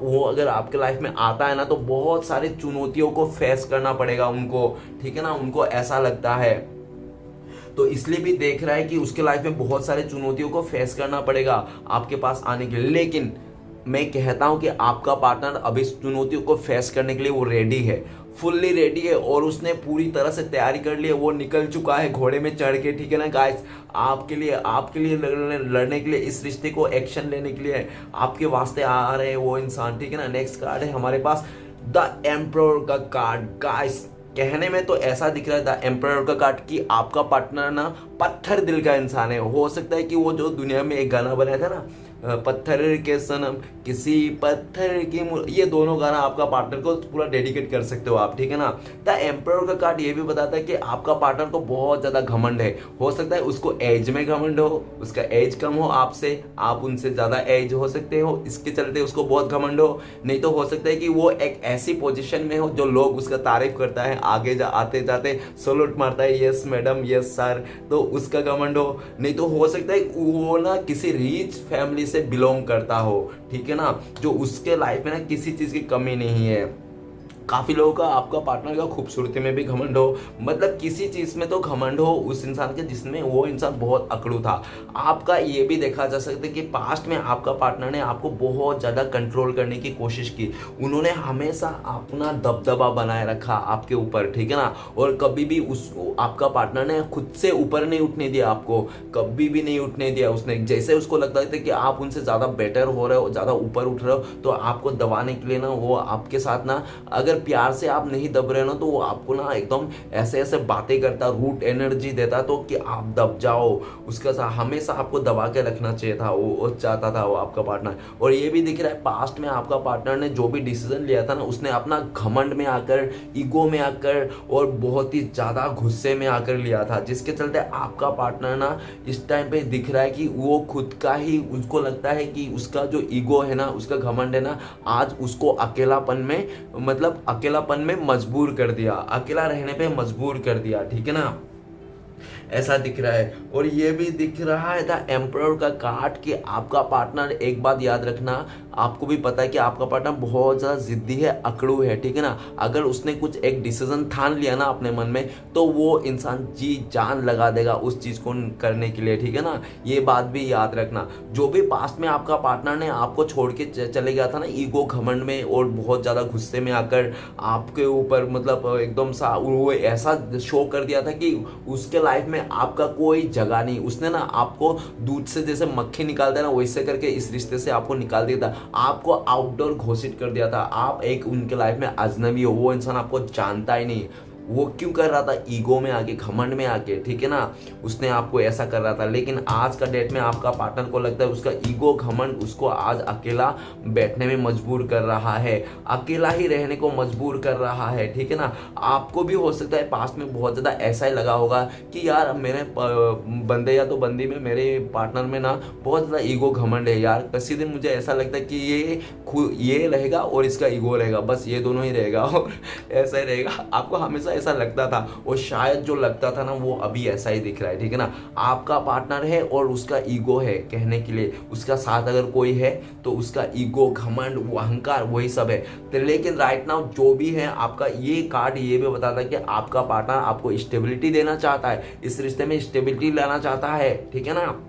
वो अगर आपके लाइफ में आता है ना तो बहुत सारी चुनौतियों को फेस करना पड़ेगा उनको, ठीक है ना, उनको ऐसा लगता है। तो इसलिए भी देख रहा है कि उसके लाइफ में बहुत सारे चुनौतियों को फेस करना पड़ेगा आपके पास आने के लिए। लेकिन मैं कहता हूं कि आपका पार्टनर अभी इस चुनौतियों को फेस करने के लिए वो रेडी है, फुल्ली रेडी है, और उसने पूरी तरह से तैयारी कर ली है, वो निकल चुका है घोड़े में चढ़ के, ठीक है ना गाइस। आपके लिए लड़ने के लिए, इस रिश्ते को एक्शन लेने के लिए आपके वास्ते आ रहे हैं वो इंसान, ठीक है ना। नेक्स्ट कार्ड है हमारे पास द एम्परर का कार्ड। गाइस कहने में तो ऐसा दिख रहा है द एम्परर का कार्ड कि आपका पार्टनर ना पत्थर दिल का इंसान है। हो सकता है कि वो जो दुनिया में एक गाना बनाया था ना, पत्थर के सनम किसी पत्थर की, ये दोनों गाना आपका पार्टनर को पूरा डेडिकेट कर सकते हो आप, ठीक है ना। द एम्परर का कार्ड ये भी बताता है कि आपका पार्टनर को बहुत ज्यादा घमंड है। हो सकता है उसको एज में घमंड हो, उसका एज कम हो आपसे, आप उनसे ज्यादा एज हो सकते हो, इसके चलते उसको बहुत घमंड हो। नहीं तो हो सकता है कि वो एक ऐसी पोजीशन में हो जो लोग उसका तारीफ करता है, आगे आते जाते सलूट मारता है, यस मैडम यस सर, तो उसका घमंड हो। नहीं तो हो सकता है वो ना किसी रिच फैमिली से बिलोंग करता हो, ठीक है ना, जो उसके लाइफ में ना किसी चीज की कमी नहीं है। काफी लोगों का आपका पार्टनर का खूबसूरती में भी घमंड हो, मतलब किसी चीज में तो घमंड हो उस इंसान के जिसमें वो इंसान बहुत अकड़ू था। आपका ये भी देखा जा सकता है कि पास्ट में आपका पार्टनर ने आपको बहुत ज्यादा कंट्रोल करने की कोशिश की, उन्होंने हमेशा अपना दबदबा बनाए रखा आपके ऊपर, ठीक है ना। और कभी भी उस आपका पार्टनर ने खुद से ऊपर नहीं उठने दिया, आपको कभी भी नहीं उठने दिया उसने। जैसे उसको लगता था कि आप उनसे ज्यादा बेटर हो रहे हो, ज्यादा ऊपर उठ रहे हो, तो आपको दबाने के लिए ना वो आपके साथ ना, अगर प्यार से आप नहीं दब रहे ना तो वो आपको ना एकदम ऐसे ऐसे बातें करता, रूट एनर्जी देता, तो कि आप दब जाओ। उसका हमेशा आपको दबा के रखना चाहिए था, वो चाहता था वो आपका पार्टनर। और ये भी दिख रहा है पास्ट में आपका पार्टनर ने जो भी डिसीजन लिया था ना, उसने अपना घमंड में आकर, ईगो में आकर और बहुत ही ज्यादा गुस्से में आकर लिया था, जिसके चलते आपका पार्टनर ना इस टाइम पे दिख रहा है कि वो खुद का ही, उसको लगता है कि उसका जो ईगो है ना, उसका घमंड है ना, आज उसको अकेलापन में, मतलब अकेलापन में मजबूर कर दिया, अकेला रहने पे मजबूर कर दिया, ठीक है ना, ऐसा दिख रहा है। और ये भी दिख रहा है द एम्परर का कार्ड कि आपका पार्टनर, एक बात याद रखना, आपको भी पता है कि आपका पार्टनर बहुत ज्यादा जिद्दी है, अकड़ू है, ठीक है ना। अगर उसने कुछ एक डिसीजन ठान लिया ना अपने मन में, तो वो इंसान जी जान लगा देगा उस चीज को करने के लिए, ठीक है ना। ये बात भी याद रखना। जो भी पास्ट में आपका पार्टनर ने आपको छोड़ के चले गया था ना ईगो घमंड में और बहुत ज्यादा गुस्से में आकर आपके ऊपर, मतलब एकदम सा वो ऐसा शो कर दिया था कि उसके लाइफ में आपका कोई जगह नहीं, उसने ना आपको दूध से जैसे मक्खी निकालता है ना, वैसे करके इस रिश्ते से आपको निकाल दिया था, आपको आउटडोर घोषित कर दिया था। आप एक उनके लाइफ में अजनबी हो, वो इंसान आपको जानता ही नहीं। वो क्यों कर रहा था? ईगो में आके, घमंड में आके, ठीक है ना, उसने आपको ऐसा कर रहा था। लेकिन आज का डेट में आपका पार्टनर को लगता है उसका ईगो घमंड उसको आज अकेला बैठने में मजबूर कर रहा है, अकेला ही रहने को मजबूर कर रहा है, ठीक है ना। आपको भी हो सकता है पास्ट में बहुत ज्यादा ऐसा ही लगा होगा कि यार मेरे बंदे या तो बंदी में, मेरे पार्टनर में ना बहुत ज्यादा ईगो घमंड है यार। किसी दिन मुझे ऐसा लगता है कि ये रहेगा और इसका ईगो रहेगा, बस ये दोनों ही रहेगा और ऐसा ही रहेगा। आपको हमेशा ऐसा लगता था, और शायद जो लगता था ना वो अभी ऐसा ही दिख रहा है, ठीक है ना। आपका पार्टनर है और उसका ईगो है, कहने के लिए उसका साथ अगर कोई है तो उसका ईगो, घमंड, वो अहंकार, वही सब है। तो लेकिन राइट नाउ जो भी है, आपका ये कार्ड ये भी बताता है कि आपका पार्टनर आपको स्टेबिलिटी देना चाहता है, इस रिश्ते में स्टेबिलिटी लाना चाहता है, ठीक है ना।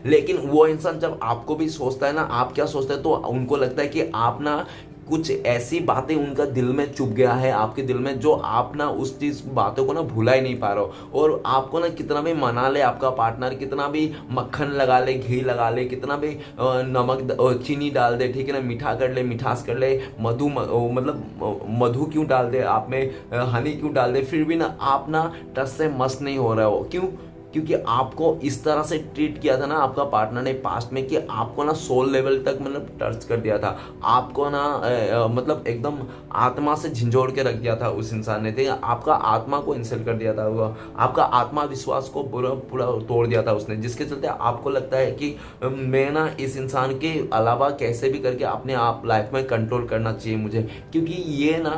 लेकिन वो इंसान जब आपको भी सोचता है ना, आप क्या सोचते हैं, तो उनको लगता है कि आप ना कुछ ऐसी बातें उनका दिल में चुप गया है, आपके दिल में, जो आप ना उस चीज बातों को ना भुला ही नहीं पा रहे हो। और आपको ना कितना भी मना ले आपका पार्टनर, कितना भी मक्खन लगा ले, घी लगा ले, कितना भी नमक चीनी डाल दे, ठीक है ना, मीठा कर ले, मिठास कर ले, मतलब मधु क्यों डाल दे आप में, हनी क्यों डाल दे, फिर भी ना आप ना टस से मस नहीं हो रहे हो। क्यों? क्योंकि आपको इस तरह से ट्रीट किया था ना आपका पार्टनर ने पास्ट में कि आपको ना सोल लेवल तक मतलब टच कर दिया था, आपको ना मतलब एकदम आत्मा से झंझोड़ के रख दिया था उस इंसान ने, ठीक है, आपका आत्मा को इंसल्ट कर दिया था, वो आपका आत्मविश्वास को पूरा पूरा तोड़ दिया था उसने, जिसके चलते आपको लगता है कि मैं ना इस इंसान के अलावा कैसे भी करके अपने आप लाइफ में कंट्रोल करना चाहिए मुझे, क्योंकि ये ना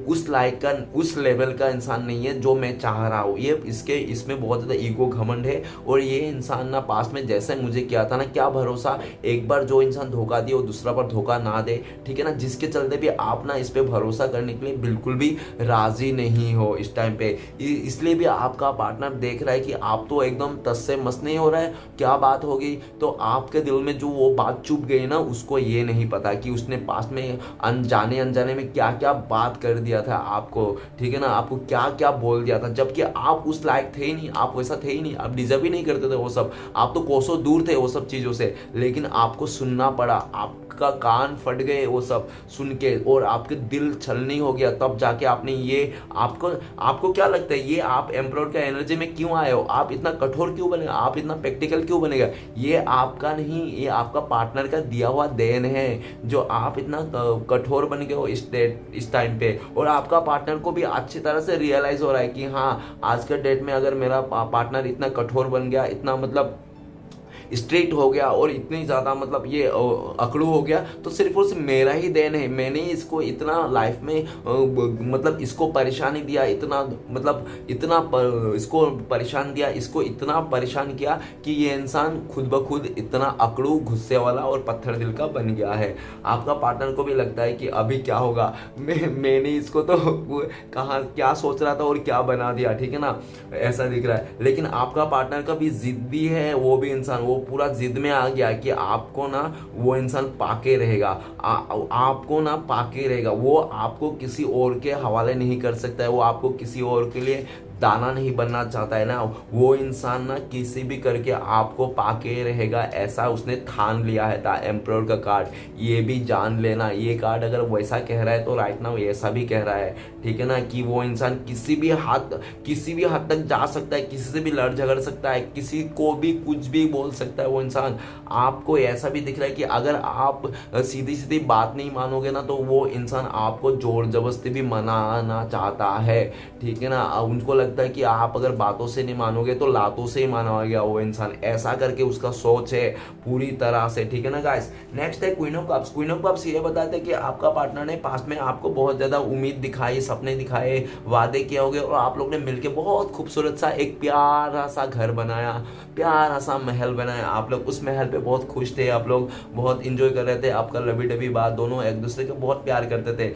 उस लाइक का उस लेवल का इंसान नहीं है जो मैं चाह रहा हूँ, ये इसमें बहुत ज़्यादा ईगो घमंड है, और ये इंसान ना पास में जैसे मुझे किया था ना, क्या भरोसा एक बार जो इंसान धोखा दिए वो दूसरा बार धोखा ना दे, ठीक है ना, जिसके चलते भी आप ना इस पे भरोसा करने के लिए बिल्कुल भी राजी नहीं हो इस टाइम पे। इसलिए भी आपका पार्टनर देख रहा है कि आप तो एकदम तस से मस नहीं हो रहा है, क्या बात होगी, तो आपके दिल में जो वो बात चुप गई ना, उसको ये नहीं पता कि उसने पास में अनजाने में क्या क्या बात कर दिया था आपको, ठीक है ना, आपको क्या क्या बोल दिया था, जबकि आप उस लायक थे ही नहीं, आप वैसा थे ही नहीं, आप डिजर्व ही नहीं करते थे वो सब, आप तो कोसों दूर थे वो सब चीज़ों से, लेकिन आपको सुनना पड़ा, आपका कान फट गए वो सब सुन के, और आपके दिल छलनी हो गया, तब जाके आपने ये आपको क्या लगता है ये आप एम्परर का एनर्जी में क्यों आए हो, आप इतना कठोर क्यों बने, आप इतना प्रैक्टिकल क्यों बनेगा, ये आपका नहीं, ये आपका पार्टनर का दिया हुआ देन है जो आप इतना कठोर बन गए हो इस टाइम पे, और आपका पार्टनर को भी अच्छी तरह से रियलाइज हो रहा है कि हाँ आज के डेट में अगर मेरा पार्टनर इतना कठोर बन गया, इतना मतलब स्ट्रेट हो गया और इतनी ज़्यादा मतलब ये अकड़ू हो गया, तो सिर्फ और सिर्फ मेरा ही देन है, मैंने इसको इतना लाइफ में मतलब इसको परेशानी दिया, इतना मतलब इसको परेशान दिया, इसको इतना परेशान किया कि ये इंसान खुद ब खुद इतना अकड़ू, गुस्से वाला और पत्थर दिल का बन गया है। आपका पार्टनर को भी लगता है कि अभी क्या होगा, मैंने इसको तो कहाँ क्या सोच रहा था और क्या बना दिया, ठीक है ना, ऐसा दिख रहा है। लेकिन आपका पार्टनर का भी जिद्दी है, वो भी इंसान वो पूरा जिद में आ गया कि आपको ना वो इंसान पाके रहेगा, आपको ना पाके रहेगा, वो आपको किसी और के हवाले नहीं कर सकता है, वो आपको किसी और के लिए दाना नहीं बनना चाहता है ना, वो इंसान ना किसी भी करके आपको पाके रहेगा, ऐसा उसने ठान लिया है। द एम्परर का कार्ड ये भी जान लेना, ये कार्ड अगर वैसा कह रहा है तो राइट नाउ ऐसा भी कह रहा है, ठीक है ना, कि वो इंसान किसी भी हद तक जा सकता है, किसी से भी लड़ झगड़ सकता है, किसी को भी कुछ भी बोल सकता है वो इंसान। आपको ऐसा भी दिख रहा है कि अगर आप सीधी सीधी बात नहीं मानोगे ना, तो वो इंसान आपको जोर जबरदस्ती भी मनाना चाहता है, ठीक है ना, उनको लगता है कि आप अगर बातों से नहीं मानोगे तो लातों से ही मानोगे वो इंसान, ऐसा करके उसका सोच है पूरी तरह से, ठीक है ना गाइस। नेक्स्ट है queen of cups. Queen of cups ये बताते हैं कि आपका पार्टनर ने पास्ट में आपको बहुत ज्यादा उम्मीद दिखाई, सपने दिखाए, वादे किए होंगे, और आप लोग ने मिलकर बहुत खूबसूरत सा एक प्यारा सा घर बनाया, प्यारा सा महल बनाया, आप लोग उस महल पे बहुत खुश थे, आप लोग बहुत इंजॉय कर रहे थे, आपका लवी डबी बात, दोनों एक दूसरे को बहुत प्यार करते थे,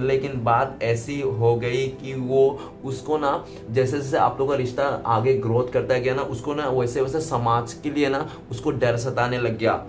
लेकिन बात ऐसी हो गई कि वो उसको ना जैसे जैसे आप लोग का रिश्ता आगे ग्रोथ करता गया ना, उसको ना वैसे वैसे समाज के लिए ना उसको डर सताने लग गया,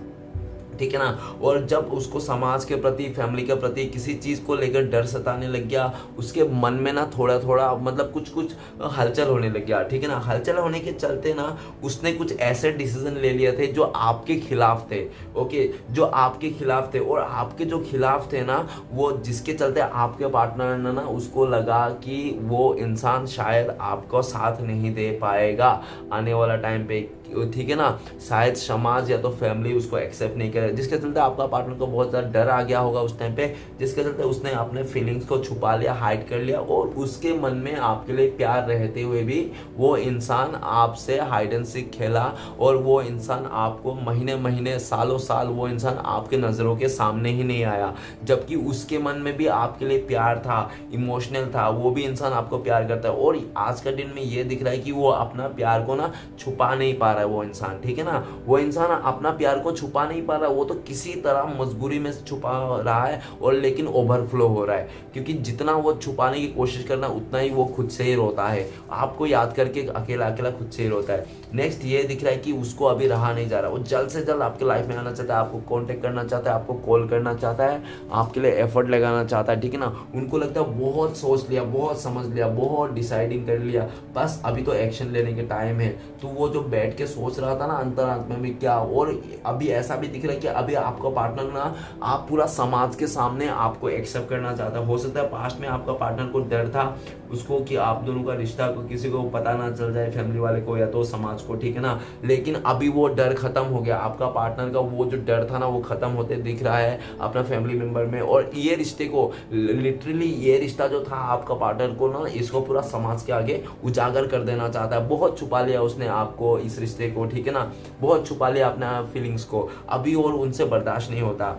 ठीक है ना, और जब उसको समाज के प्रति, फैमिली के प्रति किसी चीज़ को लेकर डर सताने लग गया, उसके मन में ना थोड़ा थोड़ा मतलब कुछ हलचल होने लग गया, ठीक है ना, हलचल होने के चलते ना उसने कुछ ऐसे डिसीजन ले लिए थे जो आपके खिलाफ थे, ओके, जो आपके खिलाफ थे, और आपके जो खिलाफ थे ना, वो जिसके चलते आपके पार्टनर ने ना उसको लगा कि वो इंसान शायद आपको साथ नहीं दे पाएगा आने वाला टाइम पे, ठीक है ना, शायद समाज या तो फैमिली उसको एक्सेप्ट नहीं करे, जिसके चलते आपका पार्टनर को बहुत ज़्यादा डर आ गया होगा उस टाइम पे, जिसके चलते उसने अपने फीलिंग्स को छुपा लिया, हाइड कर लिया, और उसके मन में आपके लिए प्यार रहते हुए भी वो इंसान आपसे हाइड एंड सीक खेला, और वो इंसान आपको महीने सालों साल वो इंसान आपके नज़रों के सामने ही नहीं आया, जबकि उसके मन में भी आपके लिए प्यार था, इमोशनल था, वो भी इंसान आपको प्यार करता है, और आज का दिन में ये दिख रहा है कि वो अपना प्यार को ना छुपा नहीं पा रहा है वो इंसान, ठीक है ना, वो इंसान अपना प्यार को छुपा नहीं पा रहा, वो तो किसी तरह मजबूरी में छुपा रहा है, और लेकिन ओवरफ्लो हो रहा है, क्योंकि जितना वो छुपाने की कोशिश करना उतना ही वो खुद से ही रोता है, आपको याद करके अकेला खुद से ही रोता है। नेक्स्ट ये दिख रहा है कि उसको अभी रहा नहीं जा रहा, वो जल्द से जल्द आपके लाइफ में आना चाहता है, आपको कॉन्टेक्ट करना चाहता है, आपको कॉल करना चाहता है, आपके लिए एफर्ट लगाना चाहता है, ठीक है ना, उनको लगता है बहुत सोच लिया, बहुत समझ लिया, बहुत डिसाइडिंग कर लिया, बस अभी तो एक्शन लेने के टाइम है, तो वो जो बैठ के के सोच रहा था ना अंतरात्मा में भी क्या, और अभी ऐसा भी दिख रहा है कि अभी आपका पार्टनर ना आप पूरा समाज के सामने आपको एक्सेप्ट करना चाहता है। हो सकता है पास्ट में आपका पार्टनर को डर था उसको कि आप दोनों का रिश्ता को किसी को पता ना चल जाए, फैमिली वाले को या तो समाज को, ठीक है ना। लेकिन अभी वो डर खत्म हो गया, आपका पार्टनर का वो जो डर था ना वो खत्म होते दिख रहा है अपना फैमिली मेंबर में। और ये रिश्ते को लिटरली, ये रिश्ता जो था आपका पार्टनर को ना, इसको पूरा समाज के आगे उजागर कर देना चाहता है। बहुत छुपा लिया उसने आपको, इस रिश्ते को, ठीक है ना, बहुत छुपा लिया अपना फीलिंग्स को अभी, और उनसे बर्दाश्त नहीं होता।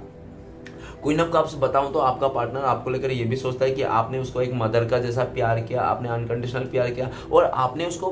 कोई ना आपसे बताऊं तो आपका पार्टनर आपको लेकर ये भी सोचता है कि आपने उसको एक मदर का जैसा प्यार किया, आपने अनकंडीशनल प्यार किया, और आपने उसको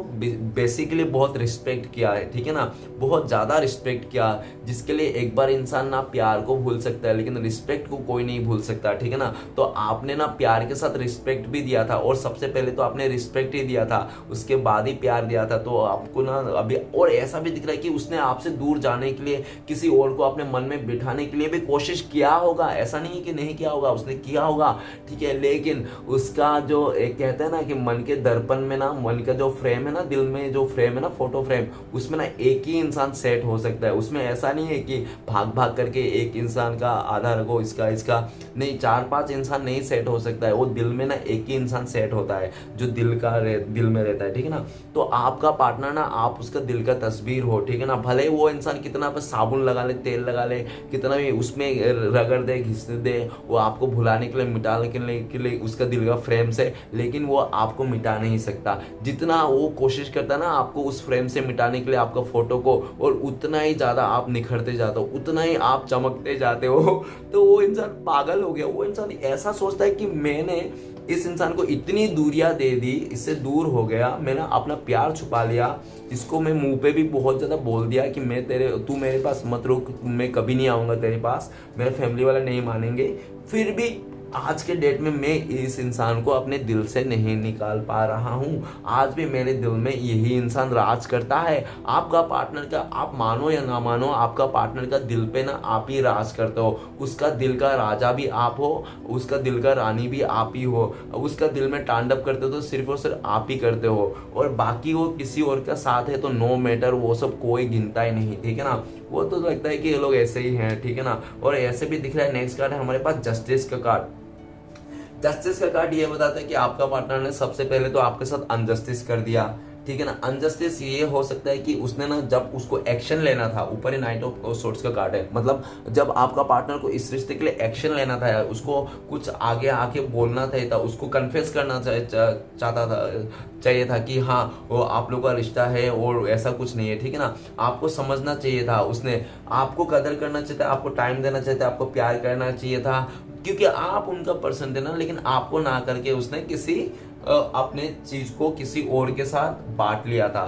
बेसिकली बहुत रिस्पेक्ट किया है, ठीक है ना, बहुत ज़्यादा रिस्पेक्ट किया, जिसके लिए एक बार इंसान ना प्यार को भूल सकता है लेकिन रिस्पेक्ट को कोई नहीं भूल सकता, ठीक है ना। तो आपने ना प्यार के साथ रिस्पेक्ट भी दिया था, और सबसे पहले तो आपने रिस्पेक्ट ही दिया था, उसके बाद ही प्यार दिया था। तो आपको ना अभी और ऐसा भी दिख रहा है कि उसने आपसे दूर जाने के लिए, किसी और को अपने मन में बिठाने के लिए भी कोशिश किया होगा, ऐसा नहीं है कि नहीं किया होगा, उसने किया होगा, ठीक है। लेकिन उसका जो एक कहते हैं ना कि मन के दर्पण में ना, मन का जो फ्रेम है ना, दिल में जो फ्रेम है ना, फोटो फ्रेम, उसमें ना एक ही इंसान सेट हो सकता है। उसमें ऐसा नहीं है कि भाग भाग करके एक इंसान का आधा रखो, इसका नहीं, 4-5 इंसान नहीं सेट हो सकता है। वो दिल में ना एक ही इंसान सेट होता है जो दिल में रहता है, ठीक है ना। तो आपका पार्टनर ना, आप उसका दिल का तस्वीर हो, ठीक है ना। भले वो इंसान कितना बस साबुन लगा ले, तेल लगा ले, कितना भी उसमें रगड़ दे, घिस दे, वो आपको भुलाने के लिए, मिटाने के लिए उसका दिल का फ्रेम से, लेकिन वो आपको मिटा नहीं सकता। जितना वो कोशिश करता है ना आपको उस फ्रेम से मिटाने के लिए, आपका फोटो को, और उतना ही ज्यादा आप निखरते जाते हो, उतना ही आप चमकते जाते हो। तो वो इंसान पागल हो गया। वो इंसान ऐसा सोचता है कि मैंने इस इंसान को इतनी दूरियां दे दी, इससे दूर हो गया, मैंने अपना प्यार छुपा लिया, इसको मैं मुंह पे भी बहुत ज्यादा बोल दिया कि तू मेरे पास मत रुक, मैं कभी नहीं आऊंगा तेरे पास, मेरे फैमिली वाले नहीं मानेंगे। फिर भी आज के डेट में मैं इस इंसान को अपने दिल से नहीं निकाल पा रहा हूँ। आज भी मेरे दिल में यही इंसान राज करता है। आपका पार्टनर का, आप मानो या ना मानो, आपका पार्टनर का दिल पे ना आप ही राज करते हो। उसका दिल का राजा भी आप हो, उसका दिल का रानी भी आप ही हो। उसका दिल में तांडव करते हो तो सिर्फ और सिर्फ आप ही करते हो, और बाकी वो किसी और का साथ है तो नो मैटर, वो सब कोई गिनता ही नहीं, ठीक है ना। वो तो लगता है कि ये लोग ऐसे ही हैं, ठीक है ना। और ऐसे भी दिख रहा है। नेक्स्ट कार्ड है हमारे पास जस्टिस का कार्ड। जस्टिस का कार्ड ये बताता है कि आपका पार्टनर ने सबसे पहले तो आपके साथ अनजस्टिस कर दिया, ठीक है ना। अनजस्टिस ये हो सकता है कि उसने ना, जब उसको एक्शन लेना था, ऊपर ही नाइट ऑफ सोर्ट्स का कार्ड है, मतलब जब आपका पार्टनर को इस रिश्ते के लिए एक्शन लेना था, उसको कुछ आगे आके बोलना था, उसको कन्फेस करना चाहिए था कि हाँ वो आप लोग का रिश्ता है और ऐसा कुछ नहीं है, ठीक है ना। आपको समझना चाहिए था, उसने आपको कदर करना चाहिए था, आपको टाइम देना चाहिए था, आपको प्यार करना चाहिए था, क्योंकि आप उनका पर्सन थे ना। लेकिन आपको ना करके उसने किसी अपने चीज को किसी और के साथ बांट लिया था।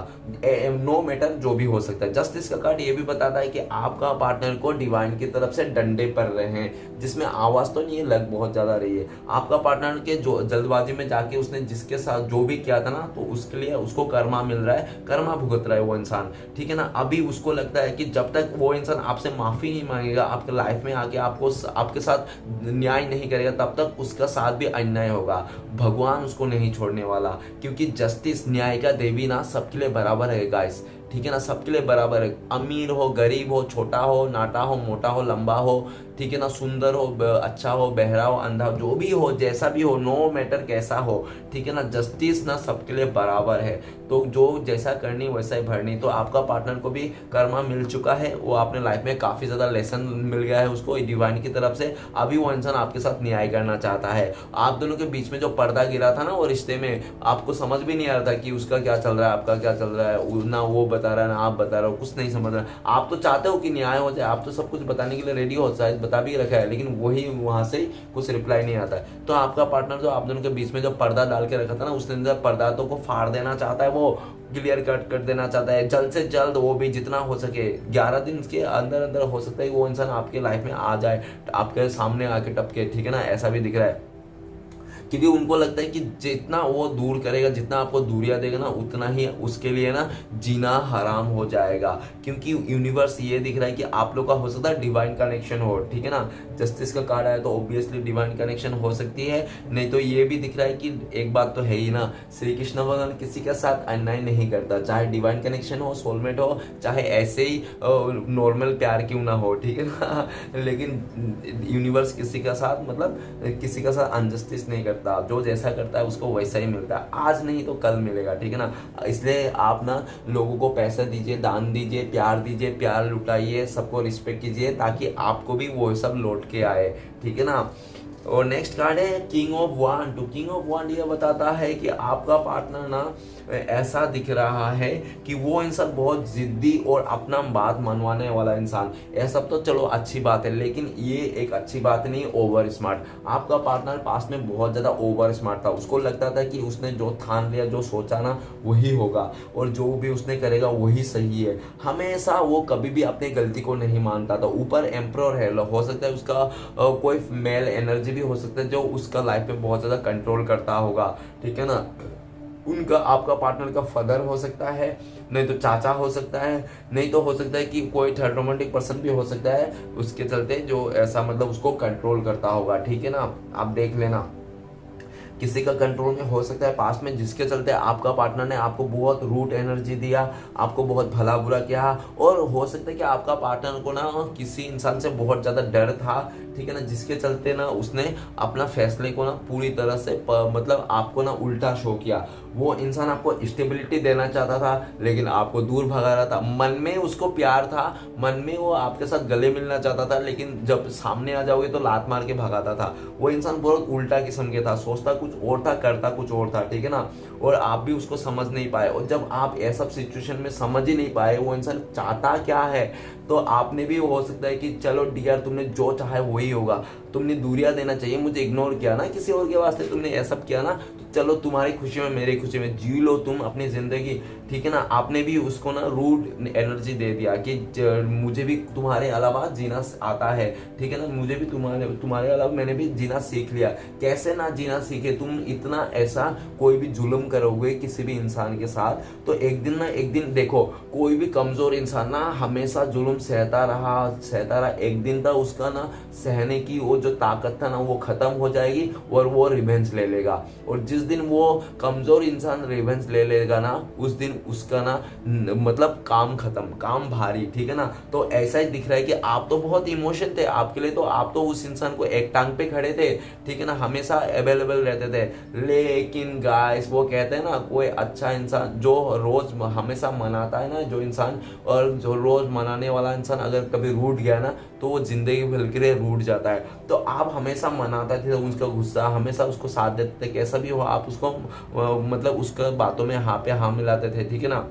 नो मैटर जो भी हो सकता है। जस्टिस का कार्ड ये भी बताता है कि आपका पार्टनर को डिवाइन की तरफ से डंडे पड़ रहे हैं, जिसमें आवाज तो नहीं है, लग बहुत ज्यादा रही है। आपका पार्टनर के जो जल्दबाजी में जाके उसने जिसके साथ जो भी किया था ना, तो उसके लिए उसको कर्मा मिल रहा है, कर्मा भुगत रहा है वो इंसान, ठीक है ना। अभी उसको लगता है कि जब तक वो इंसान आपसे माफी नहीं मांगेगा, आपके लाइफ में आके आपके साथ न्याय नहीं करेगा, तब तक उसका साथ भी अन्याय होगा। भगवान उसको नहीं छोड़ने वाला, क्योंकि जस्टिस, न्याय का देवी ना सबके लिए बराबर है गाइस, ठीक है ना। सबके लिए बराबर है, अमीर हो, गरीब हो, छोटा हो, नाटा हो, मोटा हो, लंबा हो, ठीक है ना, सुंदर हो, अच्छा हो, बहरा हो, अंधा हो, जो भी हो, जैसा भी हो, नो मैटर कैसा हो, ठीक है ना। जस्टिस ना सबके लिए बराबर है, तो जो जैसा करनी वैसा ही भरनी। तो आपका पार्टनर को भी कर्मा मिल चुका है, वो अपने लाइफ में काफी ज्यादा लेसन मिल गया है उसको डिवाइन की तरफ से। अभी वो इंसान आपके साथ न्याय करना चाहता है। आप दोनों के बीच में जो पर्दा गिरा था ना वो रिश्ते में, आपको समझ भी नहीं आ रहा था कि उसका क्या चल रहा है, आपका क्या चल रहा है, ना वो बता रहा है ना आप बता रहे हो, कुछ नहीं समझ रहा। आप तो चाहते हो कि न्याय हो जाए, आप तो सब कुछ बताने के लिए रेडी हो, शायद बता भी रखा है, लेकिन वही वहां से कुछ रिप्लाई नहीं आता है। तो आपका पार्टनर जो आप दोनों के बीच में जो पर्दा डाल के रखा था ना, उसने पर्दा तो को फाड़ देना चाहता है, वो क्लियर कट कर देना चाहता है जल्द से जल्द। वो भी जितना हो सके 11 दिन के अंदर अंदर हो सकता है वो इंसान आपके लाइफ में आ जाए, आपके सामने आके टपके, ठीक है ना। ऐसा भी दिख रहा है। क्योंकि उनको लगता है कि जितना वो दूर करेगा, जितना आपको दूरियां देगा ना, उतना ही उसके लिए ना जीना हराम हो जाएगा। क्योंकि यूनिवर्स ये दिख रहा है कि आप लोग का हो सकता है डिवाइन कनेक्शन हो, ठीक है ना। जस्टिस का कार्ड आया तो ऑब्वियसली डिवाइन कनेक्शन हो सकती है। नहीं तो ये भी दिख रहा है कि एक बात तो है ही ना, श्री कृष्ण भगवान किसी के साथ अन्याय नहीं करता, चाहे डिवाइन कनेक्शन हो, सोलमेट हो, चाहे ऐसे ही नॉर्मल प्यार क्यों ना हो, ठीक है ना। लेकिन यूनिवर्स किसी का साथ मतलब किसी का साथ अनजस्टिस नहीं करता, जो जैसा करता है उसको वैसा ही मिलता है, आज नहीं तो कल मिलेगा, ठीक है ना। इसलिए आप ना लोगों को पैसा दीजिए, दान दीजिए, प्यार लुटाइए, सबको रिस्पेक्ट कीजिए, ताकि आपको भी वो सब लौट के आए, ठीक है ना। और नेक्स्ट कार्ड है किंग ऑफ वांड। तो किंग ऑफ वांड ये बताता है कि आपका पार्टनर ना ऐसा दिख रहा है कि वो इंसान बहुत जिद्दी और अपना बात मनवाने वाला इंसान। यह सब तो चलो अच्छी बात है, लेकिन ये एक अच्छी बात नहीं, ओवर स्मार्ट। आपका पार्टनर पास में बहुत ज्यादा ओवर स्मार्ट था, उसको लगता था कि उसने जो ठान लिया, जो सोचा ना वही होगा, और जो भी उसने करेगा वही सही है। हमेशा वो कभी भी अपनी गलती को नहीं मानता था। ऊपर एम्परर है, हो सकता है उसका कोई मेल एनर्जी भी हो सकता है जो उसका लाइफ पे बहुत ज्यादा कंट्रोल करता होगा, ठीक है ना। उनका आपका पार्टनर का फादर हो सकता है, नहीं तो चाचा हो सकता है, नहीं तो हो सकता है कि कोई थर्ड रोमांटिक पर्सन भी हो सकता है उसके चलते, जो ऐसा मतलब उसको कंट्रोल करता होगा, ठीक है ना। आप देख लेना, किसी का कंट्रोल में हो सकता है पास्ट में, जिसके चलते आपका पार्टनर ने आपको बहुत रूट एनर्जी दिया, आपको बहुत भला बुरा किया। और हो सकता है कि आपका पार्टनर को ना किसी इंसान से बहुत ज़्यादा डर था, ठीक है ना, जिसके चलते ना उसने अपना फैसले को ना पूरी तरह से मतलब आपको ना उल्टा शो किया। वो इंसान आपको स्टेबिलिटी देना चाहता था, लेकिन आपको दूर भगा रहा था। मन में उसको प्यार था, मन में वो आपके साथ गले मिलना चाहता था, लेकिन जब सामने आ जाओगे तो लात मार के भगाता था। वो इंसान बहुत उल्टा किस्म के था, सोचता कुछ और था, करता कुछ और था, ठीक है ना। और आप भी उसको समझ नहीं पाए, और जब आप ऐसा सिचुएशन में समझ ही नहीं पाए वो इंसान चाहता क्या है, तो आपने भी हो सकता है कि चलो डियर तुमने जो चाहा है वही होगा, तुमने दूरियां देना चाहिए, मुझे इग्नोर किया ना, किसी और के वास्ते तुमने ऐसा किया ना, तो चलो तुम्हारी खुशी में मेरी खुशी में जी लो तुम अपनी जिंदगी, ठीक है ना। आपने भी उसको ना रूड एनर्जी दे दिया कि मुझे भी तुम्हारे अलावा जीना आता है, ठीक है ना, मुझे भी तुम्हारे अलावा मैंने भी जीना सीख लिया। कैसे ना जीना सीखे, तुम इतना ऐसा कोई भी जुल्म करोगे किसी भी इंसान के साथ, तो एक दिन ना एक दिन देखो, कोई भी कमजोर इंसान ना हमेशा जुल्म सहता रहा, एक दिन तक उसका ना सहने की वो जो ताकत था ना वो खत्म हो जाएगी, और वो रिवेंज ले लेगा। और जिस दिन वो कमजोर इंसान रिवेंज ले लेगा ना, उस दिन उसका ना मतलब काम खत्म, काम भारी, ठीक है ना। तो ऐसा ही दिख रहा है कि आप तो बहुत इमोशन थे आपके लिए, तो आप तो उस इंसान को एक टांग पे खड़े थे, ठीक है ना, हमेशा अवेलेबल रहते थे। लेकिन गाइस वो कहते हैं ना, कोई अच्छा इंसान जो रोज हमेशा मनाता है ना, जो इंसान, और जो रोज मनाने वाला इंसान अगर कभी रूठ गया ना, तो वो जिंदगी भर के लिए रूठ जाता है। तो आप हमेशा मनाते थे उसका गुस्सा, हमेशा उसको साथ देते थे, कैसा भी हो आप उसको मतलब उसका बातों में हाँ पे हाँ मिलाते थे, ठीक है ना।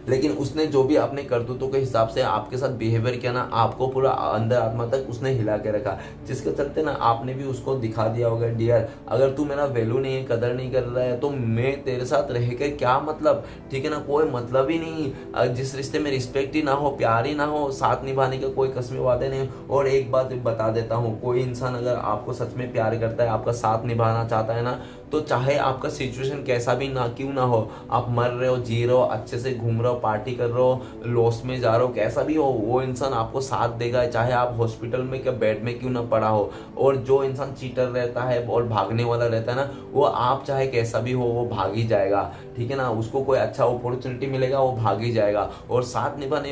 लेकिन उसने जो भी अपने करतूतों के हिसाब से आपके साथ बिहेवियर किया ना, आपको पूरा अंदर आत्मा तक उसने हिला के रखा, जिसके चलते ना आपने भी उसको दिखा दिया होगा, डियर अगर तू मेरा वैल्यू नहीं है, कदर नहीं कर रहा है, तो मैं तेरे साथ रह के क्या मतलब, ठीक है ना, कोई मतलब ही नहीं। जिस रिश्ते में रिस्पेक्ट ही ना हो, प्यार ही ना हो, साथ निभाने के कोई कसमें वादे नहीं। और एक बात बता देता हूँ, कोई इंसान अगर आपको सच में प्यार करता है, आपका साथ निभाना चाहता है ना, तो चाहे आपका सिचुएशन कैसा भी ना क्यों ना हो, आप मर रहे हो, जी रहे हो, अच्छे से घूम रहे हो, पार्टी कर रहे हो, लॉस में जा रहे हो, कैसा भी हो, वो इंसान आपको साथ देगा, चाहे आप हॉस्पिटल में क्या बेड में क्यों ना पड़ा हो। और जो इंसान चीटर रहता है और भागने वाला रहता है ना, वो आप चाहे कैसा भी हो वो भाग ही जाएगा, ठीक है ना। उसको कोई अच्छा अपॉर्चुनिटी मिलेगा वो भाग ही जाएगा। और साथ निभाने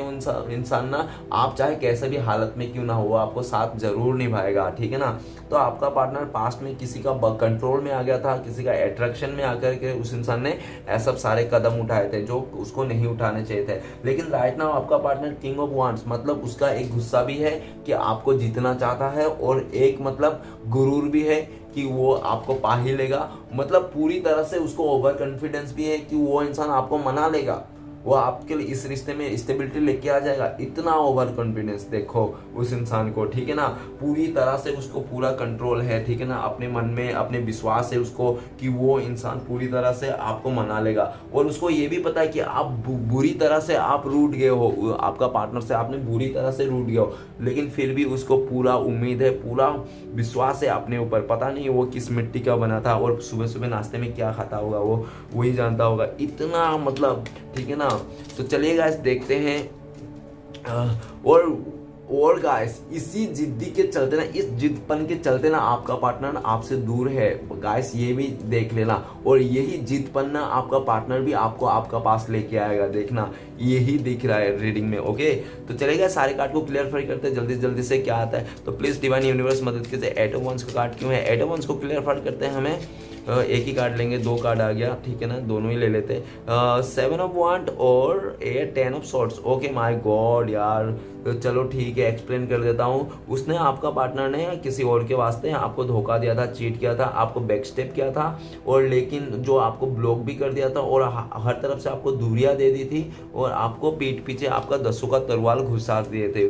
इंसान ना, आप चाहे कैसे भी हालत में क्यों ना हो, वो आपको साथ जरूर निभाएगा, ठीक है ना। तो आपका पार्टनर पास्ट में किसी का कंट्रोल में आ गया था, किसी का अट्रैक्शन में आकर के उस इंसान ने ऐसा सारे कदम उठाए थे जो उसको नहीं उठाने चाहिए थे। लेकिन राइट नाउ आपका पार्टनर किंग ऑफ वांड्स, मतलब उसका एक गुस्सा भी है कि आपको जीतना चाहता है, और एक मतलब गुरूर भी है कि वो आपको पा ही लेगा। मतलब पूरी तरह से उसको ओवर कॉन्फिडेंस भी है कि वो इंसान आपको मना लेगा, वो आपके लिए इस रिश्ते में स्टेबिलिटी लेके आ जाएगा। इतना ओवर कॉन्फिडेंस देखो उस इंसान को, ठीक है ना, पूरी तरह से उसको पूरा कंट्रोल है, ठीक है ना, अपने मन में अपने विश्वास है उसको कि वो इंसान पूरी तरह से आपको मना लेगा। और उसको ये भी पता है कि आप बुरी तरह से आप रूठ गए हो, आपका पार्टनर से आपने बुरी तरह से रूठ गए हो, लेकिन फिर भी उसको पूरा उम्मीद है, पूरा विश्वास है अपने ऊपर। पता नहीं वो किस मिट्टी का बना था और सुबह सुबह नाश्ते में क्या खाता होगा, वो वही जानता होगा। इतना मतलब, ठीक है ना। तो चलिए गाइस देखते हैं। और गाइस इसी जिद्दी के चलते ना, इस जिदपन के चलते ना आपका पार्टनर आपसे दूर है गाइस, ये भी देख लेना। और यही जिदपन ना आपका पार्टनर भी आपको आपका पास लेके आएगा, देखना यही दिख रहा है रीडिंग में। ओके, तो चलेगा सारे कार्ड को क्लियरफाई करते हैं जल्दी से क्या आता है। तो प्लीज डिवाइन यूनिवर्स मदद कीजिए। एट ऑफ वंस का कार्ड क्यों है, एट ऑफ वंस को क्लियरफाई करते हैं। हमें एक ही कार्ड लेंगे, 2 कार्ड आ गया, ठीक है ना, दोनों ही ले लेते। 7 ऑफ वांट और 10 of swords. Okay my God यार, तो चलो ठीक है, एक्सप्लेन कर देता हूँ। उसने, आपका पार्टनर ने किसी और के वास्ते आपको धोखा दिया था, चीट किया था, आपको बैक स्टेप किया था, और लेकिन जो आपको ब्लॉक भी कर दिया था और हर तरफ से आपको दूरियां दे दी थी, और आपको पीठ पीछे आपका 10 का तलवार घुसा दिए थे।